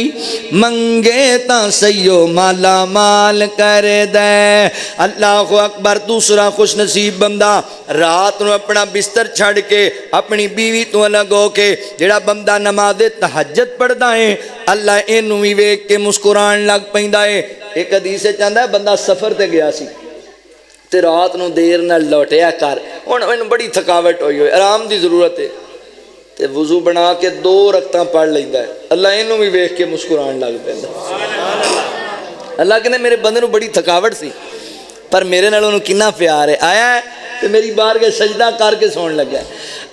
منگے تا سیو مالا مال کر دے۔ اللہ اکبر۔ دوسرا خوش نصیب بندہ رات نو اپنا بستر چھڑ کے اپنی بیوی تو الگ ہو کے جڑا بندہ نماز تہجد پڑھدا ہے، اللہ اینوں وی ویکھ کے مسکران لگ پیندا ہے۔ ایک حدیث چاہندا ہے بندہ سفر تے گیا سی تے رات نو دیر نہ لوٹیا کر، ہن اینوں بڑی تھکاوٹ ہوئی ہوئی، آرام دی ضرورت ہے، تے وضو بنا کے 2 رکعتاں پڑھ لیندا ہے، اللہ اینوں وی ویکھ کے مسکران لگ پیندا۔ اللہ کہندے میرے بندے نو بڑی تھکاوٹ سی پر میرے نال اونوں کنا پیار ہے، آیا ہے تے میری بارگاہ سجدہ کر کے سون لگا ہے،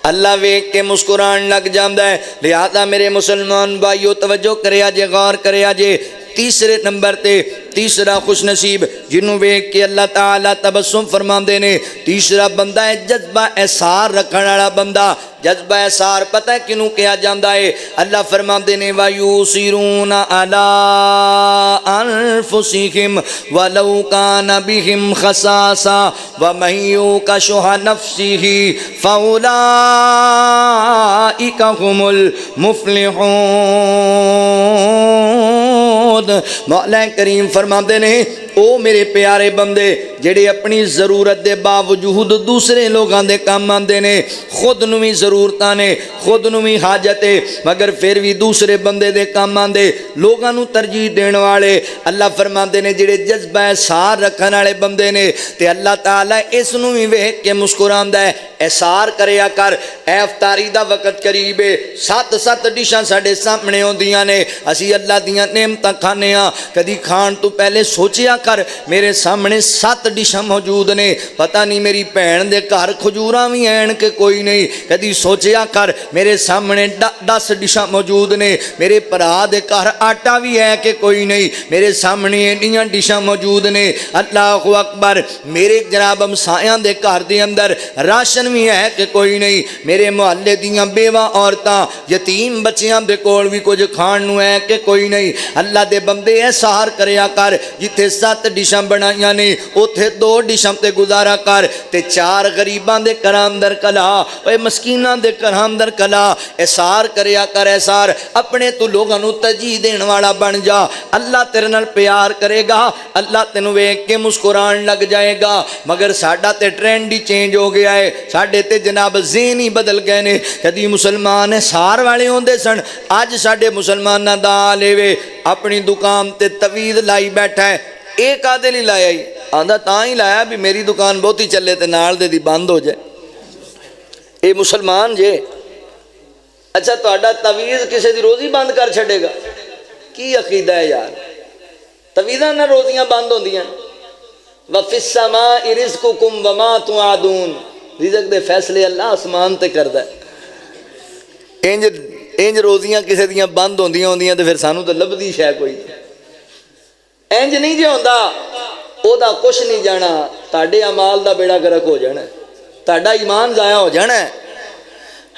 اللہ ویکھ کے مسکران لگ جاندا ہے۔ لہذا میرے مسلمان بھائیو توجہ کریا جے، غور کریا جے۔ تیسرے نمبر تے تیسرا خوش نصیب جنوں ویکھ کے اللہ تعالیٰ تبسم فرماندے نے، تیسرا بندہ ہے جذبہ احسار رکھن والا بندہ۔ جذبہ احسار پتہ ہے کنوں کہا جاندا ہے؟ اللہ فرماندے نے وَيُؤْثِرُونَ عَلَىٰ أَنفُسِهِمْ وَلَوْ كَانَ بِهِمْ خَصَاصَةٌ وَمَن يُوقَ شُحَّ نَفْسِهِ فَأُولَٰئِكَ هُمُ الْمُفْلِحُونَ۔ مولا کریم فرماندے نے او میرے پیارے بندے جڑے اپنی ضرورت دے باوجود دوسرے لوگاں دے کام آندے نے، خود نو بھی ضرورتاں نے، خود نو بھی حاجت ہے، مگر پھر بھی دوسرے بندے دے کام آندے، لوگاں نو ترجیح دین والے۔ اللہ فرماندے نے جڑے جذبہ احسار رکھن والے بندے نے، تے اللہ تعالیٰ اس نو بھی ویکھ کے مسکراندا ہے۔ احسار کریا کر، اے افطاری دا وقت قریب ہے، 7 ڈشاں ساڈے سامنے ہوندیاں نے، اسی اللہ دیاں نعمتاں کھانے ہاں، کدی کھان تو پہلے سوچیا کر میرے سامنے 7 ڈشاں موجود نے، پتہ نہیں میری بہن دے گھر کھجوراں بھی ہیں کہ کوئی نہیں، کدی سوچیا کر میرے سامنے 10 ڈشاں موجود نے، میرے بھرا دے گھر آٹا بھی ہے کہ کوئی نہیں، میرے سامنے انیاں ڈشاں موجود نے۔ اللہ اکبر، میرے جناب ہمسایاں دے گھر دے اندر راشن بھی ہے کہ کوئی نہیں، میرے محلے دیاں بیوہ عورتاں یتیم بچیاں دے کول بھی کچھ کھان نو ہے کہ کوئی نہیں۔ اللہ دے بندے احسار کریا کر، جتھے 7 ڈشاں بنائیاں نے اوتھے 2 ڈشاں تے گزارا کر، تے 4 غریباں دے گھراں اندر کلا، اے مسکیناں دے گھراں اندر کلا، احسار کریا کر احسار، اپنے تو لوگاں نو ترجیح دین والا بن جا، اللہ تیرے نال پیار کرے گا، اللہ تینوں ویکھ کے مسکران لگ جائے گا۔ مگر ساڈا تے ٹرینڈ ہی چینج ہو گیا ہے، ساڈے تے جناب ذہن ہی بدل گئے نے، کدی مسلمان احسار والے ہوندے سن، اج ساڈے مسلماناں دا حال اے اپنی دکان تے توید لائی بیٹھا ہے، ایک آدھے نہیں لایا ہی، آندا تاں ہی لایا بھی میری دکان بہت ہی چلے تے نال دے دی بند ہو جائے۔ اے مسلمان جے، اچھا تہاڈا تویز کسے دی روزی بند کر چھڑے گا؟ کی عقیدہ ہے یار؟ تویزاں نہ روزیاں بند ہوندیاں۔ وَفِي السَّمَاءِ رِزْقُكُمْ وَمَا تُوعَدُونَ، رزق دے فیصلے اللہ آسمان تے کردا ہے۔ انج روزیاں کسے دیاں بند ہوندیاں تے پھر سانو تے لبدی شے کوئی انج نہیں جے ہوندا، او دا کچھ نہیں جانا، تہاڈے اعمال دا بیڑا گرک ہو جانا ہے، تہاڈا ایمان ضائع ہو جانا ہے۔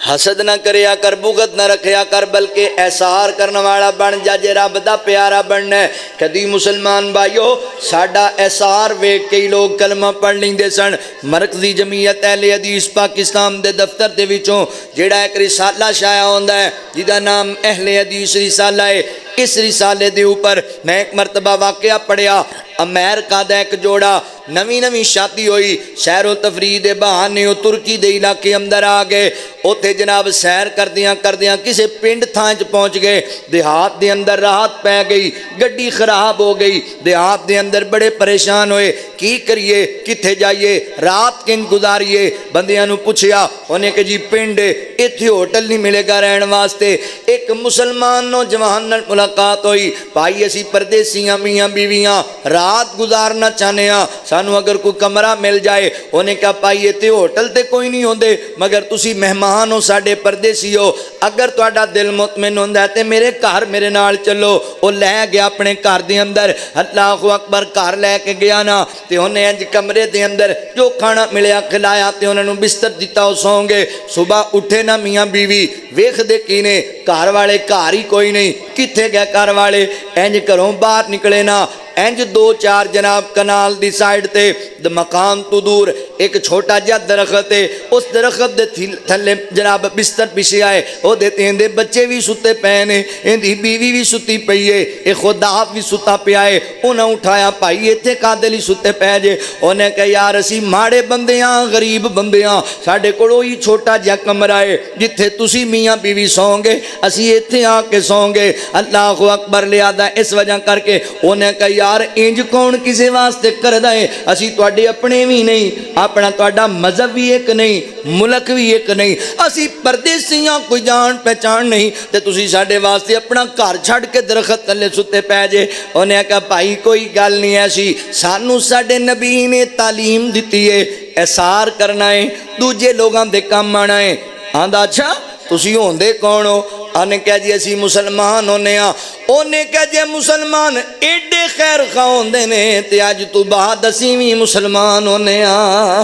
حسد نہ کریا کر، بغض نہ رکھیا کر، بلکہ احسار کرنے والا بن جا جے رب دا پیارا بننا ہے۔ کدی مسلمان بھائیو ساڈا احسار ویکھ کے لوگ کلمہ پڑھ لیندے سن۔ مرکزی جمعیت اہل حدیث پاکستان دے دفتر دے وچوں جیڑا ایک رسالہ شائع ہوندا ہے جہدا نام اہل حدیث رسالہ ہے، اس رسالے دے اوپر میں ایک مرتبہ واقعہ پڑھیا، امریکہ دا ایک جوڑا نویں شادی ہوئی، سیر و تفریح دے بہانے وہ ترکی دے علاقے اندر آ گئے، اوتھے جناب سیر کردیاں کسے پنڈ تھاں چ پہنچ گئے، دیہات دے اندر راحت پہ گئی، گڈی خراب ہو گئی، دیہات دے اندر بڑے پریشان ہوئے، کی کریے کتھے جائیے رات کن گزاریے؟ بندیاں نو پوچھیا، انہیں کہ جی پنڈ ایتھے ہوٹل نہیں ملے گا رہن واسطے۔ ایک مسلمان نوجوان نال ملاقات ہوئی، بھائی اسی پردیسیاں میاں بیویاں رات گزارنا چاہنے ہاں، سانو اگر کوئی کمرہ مل جائے۔ انہیں کہا پائی ایتھے ہوٹل تے کوئی نہیں ہوندے، مگر تسی مہمان ہو ساڈے پردیسی ہو، اگر تہاڈا دل مطمئن ہوندا ہے تے میرے گھر میرے نال چلو۔ وہ لے گیا اپنے گھر دے اندر، اللہ اکبر، گھر لے کے گیا نا تے انہیں انج کمرے دے اندر جو کھانا ملیا کھلایا تے انہوں نے بستر دیتا وہ سو گے۔ صبح اٹھے نا میاں بیوی، ویکھ دے کینے گھر والے گھر ہی کوئی نہیں، کتھے گئے گھر والے؟ انج گھروں باہر نکلے نا، انج 2-4 جناب کنال دی سائیڈ تے مکان تو دور ایک چھوٹا جا درخت ہے، اس درخت دے تھلے جناب بستر پچھے آئے، وہ دیتے ہیں دے بچے بھی ستے پینے، اندھی بیوی بھی ستی پئی ہے، ایک خدا آپ بھی ستا پہ آئے، انہیں اٹھایا پائی ایتھے قادلی ستے پہ جے۔ انہیں کہا یار اسی ماڑے بندیاں غریب بندیاں، ساڑھے کوڑو ہی چھوٹا جا کمرہ ہے جتھے تسی میاں بیوی سوں گے، اسی ایتھے آ کے سوں گے۔ اللہ اکبر لیا دا اس وجہ کر کے انہیں کہا یار انج کون کسے واسطے کر دائے، اسی توڑے اپنے بھی نہیں، اپنا توڑا مذہب بھی ایک نہیں، ملک بھی ایک نہیں، اسی پردیسیاں کوئی جان پہچان نہیں، تے تسی ساڑے واسطے اپنا گھر چھڑ کے درخت تلے ستے پہ جے۔ انہیں کہا بھائی کوئی گل نہیں ایسی، سانو ساڑے نبی نے تعلیم دیتی ہے، احسار کرنا ہے، دوجے لوگاں دے کام آنا ہے۔ آندھا اچھا تسی ہوندے کون ہو؟ انہیں کہا جی اسی مسلمان ہونے ہاں۔ انہیں کہا جی مسلمان ایڈے خیر خواہ ہوندے نے تے آج تو بعد اسی بھی مسلمان ہونے ہاں۔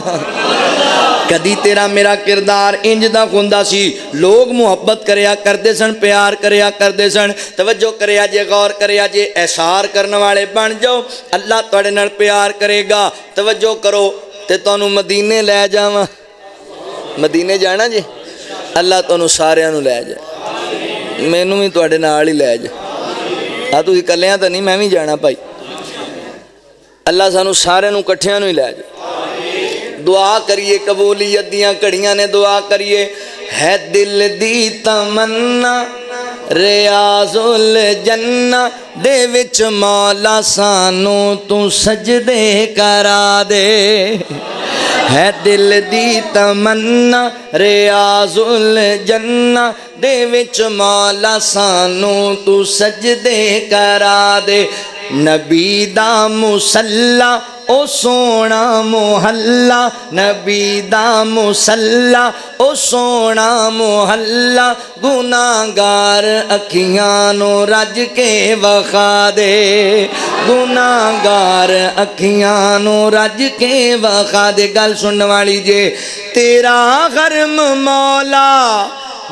کدی تیرا میرا کردار انج دا ہوندا سی، لوگ محبت کریا کردے سن، پیار کریا کردے سن، توجہ کریا جے، غور کریا جے، احسار کرنے والے بن جاؤ، اللہ تواڈے نال پیار کرے گا۔ توجہ کرو تے تانوں مدینے لے جاواں، مدینے جانا جی، اللہ تانوں ساریاں نوں لے جائے، مینوں بھی تواڈے نال ہی لے جائے، تسی کلیاں تے نہیں، میں بھی جانا بھائی۔ اللہ سانو سارے نو کٹھیاں نو ہی لے جائے. دعا کریے قبولیت دیاں کڑیاں نے دعا کریے. ہے دل دی تمنا ریاض الجنہ دے وچ مولا سانو تو سجدے کرا دے. ہے دل دی تمنا ریاض الجنہ دے وچ مولا سانو تو سجدے کرا دے. نبی دا مصلی او سونا محلہ نبی دا مصلی او سونا محلہ گناہگار اکھیاں نو رج کے وخا دے. گناہگار اکھیاں نو رج کے وخا دے. گل سننے والی جے تیرا غرم مولا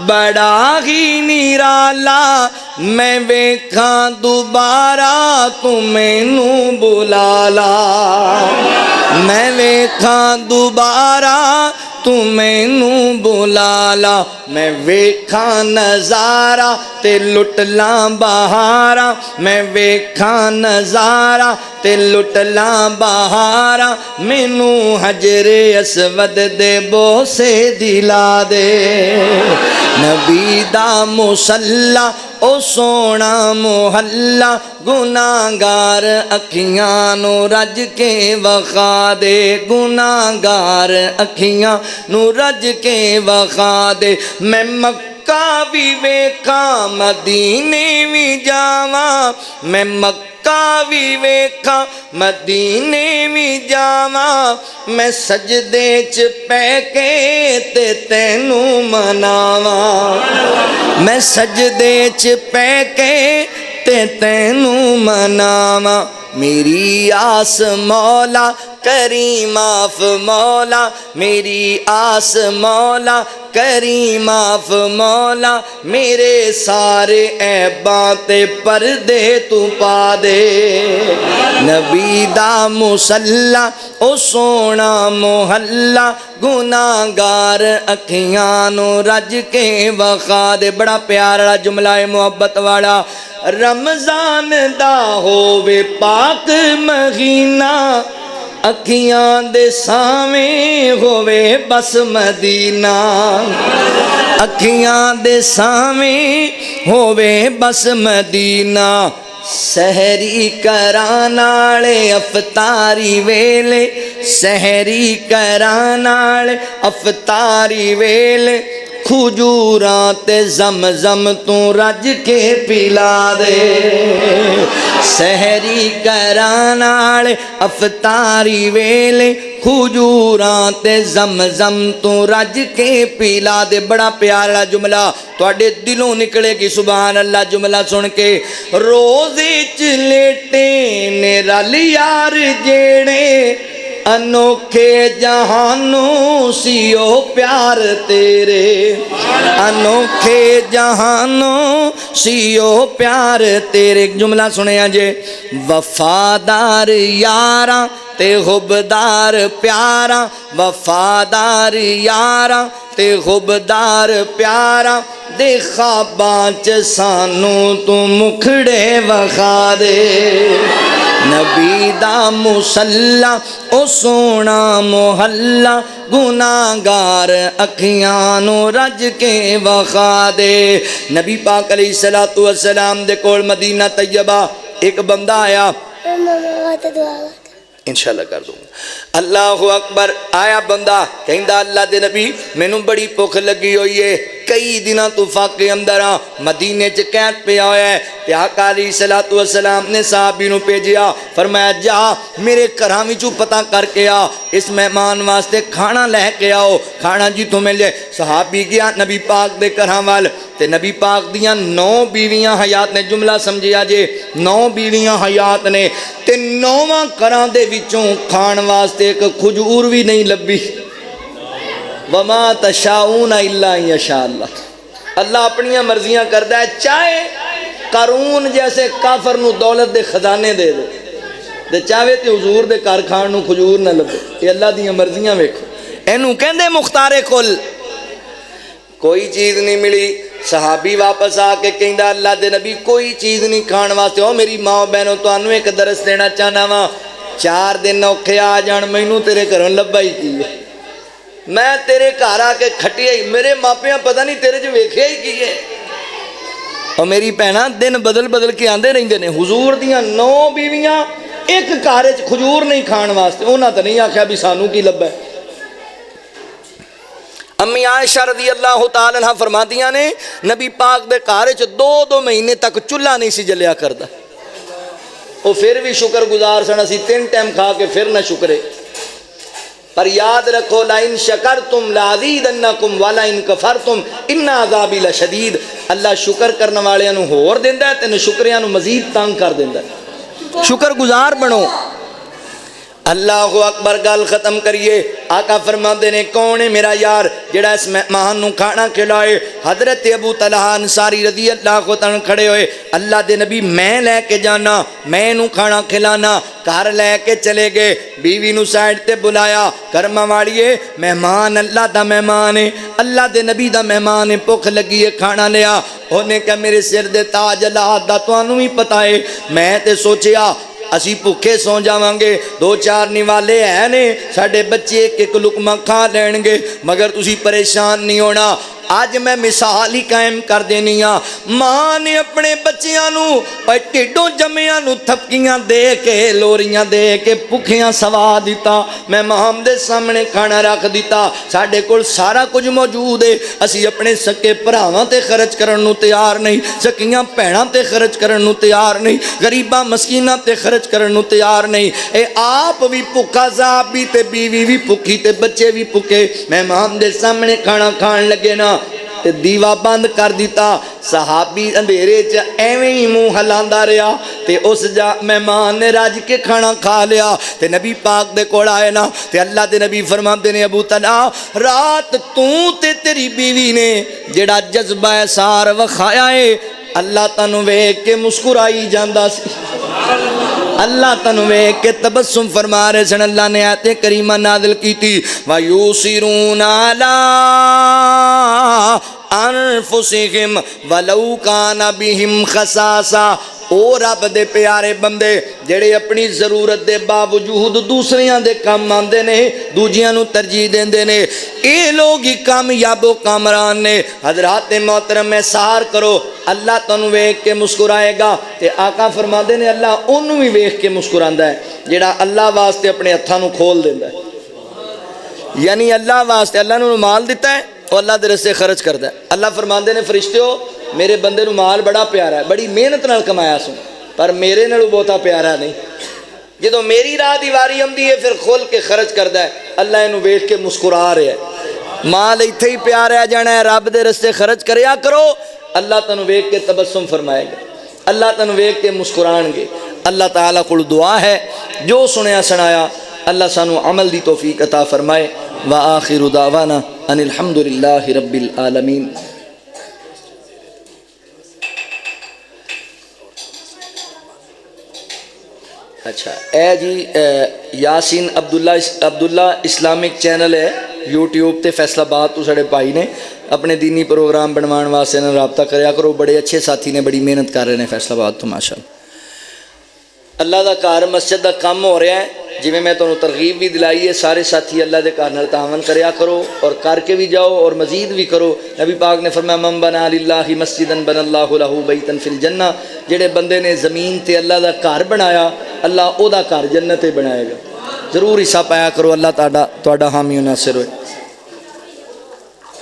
بڑا ہی نرالا میں ویکھاں دوبارہ تو مینوں بلا لا. میں ویکھاں دوبارہ تو مینوں بلا لا. میں ویکھاں نظارہ تے لٹ لاں بہاراں. میں ویکھاں نظارہ تے لٹ لاں بہاراں. مینوں حجر اسود دے بوسے دلا دے. نبی دا مصلی او سونا محلہ گناہگار اکھیاں نو رج کے وخا دے. گناہگار اکھیاں نو رج کے وخا دے. میں مکہ بھی ویکھاں مدینے بھی جاواں. میں مکہ بھی ویکھاں مدینے بھی جاواں. میں سجدے چ پے کے تے تینوں مناواں. میں سجدے چ پے کے تے تینوں مناواں. میری آس مولا کری معاف مولا. میری آس مولا کری معاف مولا. میرے سارے عیباں تے پردے تو پا دے. نبی دا مصلی او سونا محلہ گناہگار اکھیاں نو رج کے وخا دے. بڑا پیارا جملہ ہے محبت والا. رمضان دا ہووے پاک مہینہ اکھیاں دے سامیں ہووے بس مدینہ. اکھیاں دے سامیں ہووے بس مدینہ. سحری کران والے افطاری ویلے سحری کران والے افطاری ویلے کھجوراں تے زمزم تو رج کے پلا دے. سحری کران والے افطاری ویلے کھجوراں تے زمزم تو رج کے پلا دے. بڑا پیارا جملہ تواڈے دلوں نکلے گی سبحان اللہ. جملہ سن کے روزے چ لیٹے نے رل یار جیڑے انوکھے جہانوں سیو پیار تیرے. انوکھے جہانوں سیو پیار تیرے. ایک جملہ سنیا جے وفادار یاراں تے حبدار پیاراں. وفادار یاراں تے حبدار پیاراں دے خواباں چ سانوں تو مکھڑے وخا دے. نبی دا مصلی او سونا محلہ گناہگار اکھیاں نو رج کے وخا دے. نبی پاک علیہ الصلوۃ والسلام دے کول مدینہ طیبہ ایک بندہ آیا. انشاءاللہ کر دوں گا. اللہ اکبر. آیا بندہ کہندا اللہ دے نبی مینوں بڑی بھوک لگی ہوئی ہے کئی دنوں تو فاقے اندر ہاں مدینے چ قید پیا ہوا ہے. تے آقا علیہ الصلوۃ والسلام نے صحابی نو بھیجیا فرمایا جا میرے گھراں وچوں پتہ کر کے آ اس مہمان واسطے کھانا لے کے آؤ. کھانا جتوں مل جائے. صحابی گیا نبی پاک دے گھراں وال تے نبی پاک دیاں 9 بیویاں حیات نے. جملہ سمجھیا جے 9 بیویاں حیات نے تے 9واں گھراں دے وچوں کھان واسطے ایک کھجور بھی نہیں لبھی. وما تشاؤون الا ان یشاء اللہ. اللہ اپنی مرضیاں کردا ہے. چاہے قارون جیسے کافر نو دولت دے خزانے دے دے تے چاہے تے حضور دے گھر کھان نو کھجور نہ لبے. یہ اللہ دیاں مرضیاں ویکھو. اینو کہندے مختار کل. کوئی چیز نہیں ملی. صحابی واپس آ کے کہندا اللہ دے نبی کوئی چیز نہیں کھان واسطے. او میری ماں بہنوں تانوں ایک درس دینا چاہنا وا. 4 دن اوکھے آ جان مینوں تیرے گھروں لبا ہی کی ہے میں تیرے گھر آ کے کھٹیا ہی میرے ماپیاں پتہ نہیں تیرے چ ویکھیا ہی کی ہے اور میری بھیناں دن بدل بدل کے آندے رہندے نے حضور دیاں 9 بیویاں ایک گھر وچ کھجور نہیں کھان واسطے انہاں تے نہیں آکھیا بھی سانوں کی لبا ہے امی عائشہ رضی اللہ تعالی عنہ فرماندیاں نے نبی پاک دے گھر وچ 2 مہینے تک چولہا نہیں سی جلیا کردا وہ پھر بھی شکر گزار سن اسی 3 ٹائم کھا کے پھر نہ شکرے پر یاد رکھو لَإِن شَكَرْتُمْ لَأَزِيدَنَّكُمْ وَلَإِن كَفَرْتُمْ إِنَّ عَذَابِي لَشَدِيدٌ اللہ شکر کرنے والے نو ہور دیندا ہے تے ناشکریاں نو مزید تنگ کر دیندا ہے شکر گزار بنو اللہ اکبر گل ختم کریے آقا فرماندے نے کون ہے میرا یار جڑا اس مہمان نو کھانا کھلائے حضرت ابو طلحہ انصاری رضی اللہ عنہ کھڑے ہوئے اللہ دے نبی میں لے کے جانا میں نو کھانا کھلانا گھر لے کے چلے گئے بیوی نو سائڈ تے بلایا کرما واڑیے مہمان اللہ دا مہمان ہے اللہ دے نبی دا مہمان ہے بھوک لگی ہے کھانا لیا انہیں کہا میرے سر دے تاج اللہ دا تانوں ہی پتہ ہے میں تے سوچیا اسی بھوکے سو جاواں گے 2-4 نوالے ہیں نے ساڈے بچے ایک لقمہ کھا لین گے مگر تسی پریشان نہیں ہونا آج میں مثال ہی قائم کر دینی ہاں ماں نے اپنے بچیاں نو ٹھڈوں جمیاں نو تھپکیاں دے کے لوریاں دے کے بھکھیاں سوا دیتا میں مہام دے سامنے کھانا رکھ دیتا ساڈے کول سارا کچھ موجود ہے اسی اپنے سکے بھراواں تے خرچ کرن نو تیار نہیں سکیاں بھیناں تے خرچ کرن نو تیار نہیں غریباں مسکیناں تے خرچ کرن نو تیار نہیں اے آپ بھی بھکا صاحب بھی تے بیوی بھی بھکھی تے بچے بھی بھکے میں مہام دے سامنے کھانا کھان لگے نا تے دیوا بند کر دیتا صحابی اندھیرے چ ایویں ہی منہ ہلاندا رہیا تے اس جا مہمان نے راج کے کھانا کھا لیا تے نبی پاک دے کول آئے نا تے اللہ دے نبی فرماندے نے ابو طلحہ رات تو تے تیری بیوی نے جڑا جذبہ سار وکھایا ہے اللہ تانوں ویکھ کے مسکرائی جاندا سی اللہ تنوں ویکھ کے تبسم فرما رہے سن اللہ نے آیت کریمہ نازل کی تھی وَيُوسِرُونَ عَلَىٰ أَنفُسِهِمْ وَلَوْ كَانَ بِهِمْ خَصَاصَةٌ او رب دے پیارے بندے جڑے اپنی ضرورت دے باوجود دوسریاں دے کام آندے نے دوجیاں نو ترجیح دیندے نے اے لوگ ہی کامیاب و کامران نے حضرات محترم میں سار کرو اللہ تنوں ویکھ کے مسکرائے گا تے آقا فرماندے نے اللہ اونوں بھی ویکھ کے مسکراندا ہے جڑا اللہ واسطے اپنے ہتھاں نو کھول دیندا ہے یعنی اللہ واسطے اللہ نو مال دیتا ہے اور اللہ دے راستے خرچ کردا ہے اللہ فرماندے نے فرشتیو میرے بندے نو مال بڑا پیارا ہے بڑی محنت نال کمایا سن پر میرے نالوں بہتا پیارا نہیں جدوں میری راہ دی واری آندی ہے پھر کھول کے خرچ کردا ہے اللہ اینو ویکھ کے مسکرا رہا ہے مال ایتھے ہی پیار رہ جانا ہے رب دے راستے خرچ کریا کرو اللہ تانوں ویکھ کے تبسم فرمائے گا اللہ تانوں ویکھ کے مسکران گے اللہ تعالیٰ کول دعا ہے جو سنیا سنایا اللہ سانو عمل دی توفیق عطا فرمائے وآخر دعوانا ان الحمدللہ رب العالمین اچھا اے جی یاسین عبداللہ اسلامک چینل ہے یوٹیوب تے فیصل آباد تو سڑے پائی نے اپنے دینی پروگرام بنوان واسطے نے رابطہ کریا کرو بڑے اچھے ساتھی نے بڑی محنت کر رہے ہیں فیصل آباد تو ماشاءاللہ اللہ دا کار مسجد دا کام ہو رہا ہے جی میں تمہیں ترغیب بھی دلائی ہے سارے ساتھی اللہ دے کار نال تعاون کریا کرو اور کر کے بھی جاؤ اور مزید بھی کرو نبی پاک نے فرمایا من بنا للہ مسجدا بنا اللہ لہ بیتا فی الجنہ جڑے بندے نے زمین تے اللہ دا کار بنایا اللہ او دا کار جنت بنائے گا ضرور حصہ پایا کرو اللہ تہاڈا حامی و ناصر ہوئے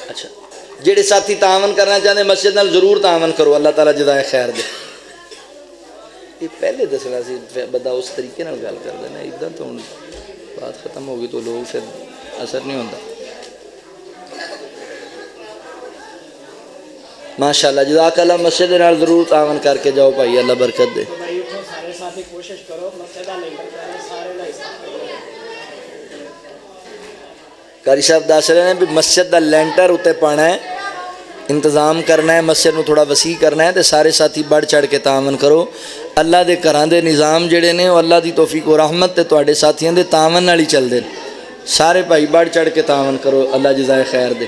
اچھا جڑے ساتھی تعاون کرنا چاہتے مسجد نال ضرور تعاون کرو اللہ تعالیٰ جزائے خیر دے یہ پہلے دسنا سی بندہ اس طریقے نال گل کر دینا ادھر تو بات ختم ہوگی تو لوگ پھر اثر نہیں ہوتا ماشاءاللہ جزاک اللہ مسجد نال ضرور تعاون کر کے جاؤ بھائی اللہ برکت دے قاری صاحب دس رہے ہیں بھی مسجد دا لینٹر اتنے پانا ہے انتظام کرنا ہے مسجد نو تھوڑا وسیع کرنا ہے تو سارے ساتھی بڑھ چڑھ کے تعاون کرو اللہ دے گھراں دے نظام جڑے نے وہ اللہ دی توفیق و رحمت تے تواڈے ساتھیاں دے تعاون نال ہی چلدے سارے بھائی بڑھ چڑھ کے تعاون کرو اللہ جزائے خیر دے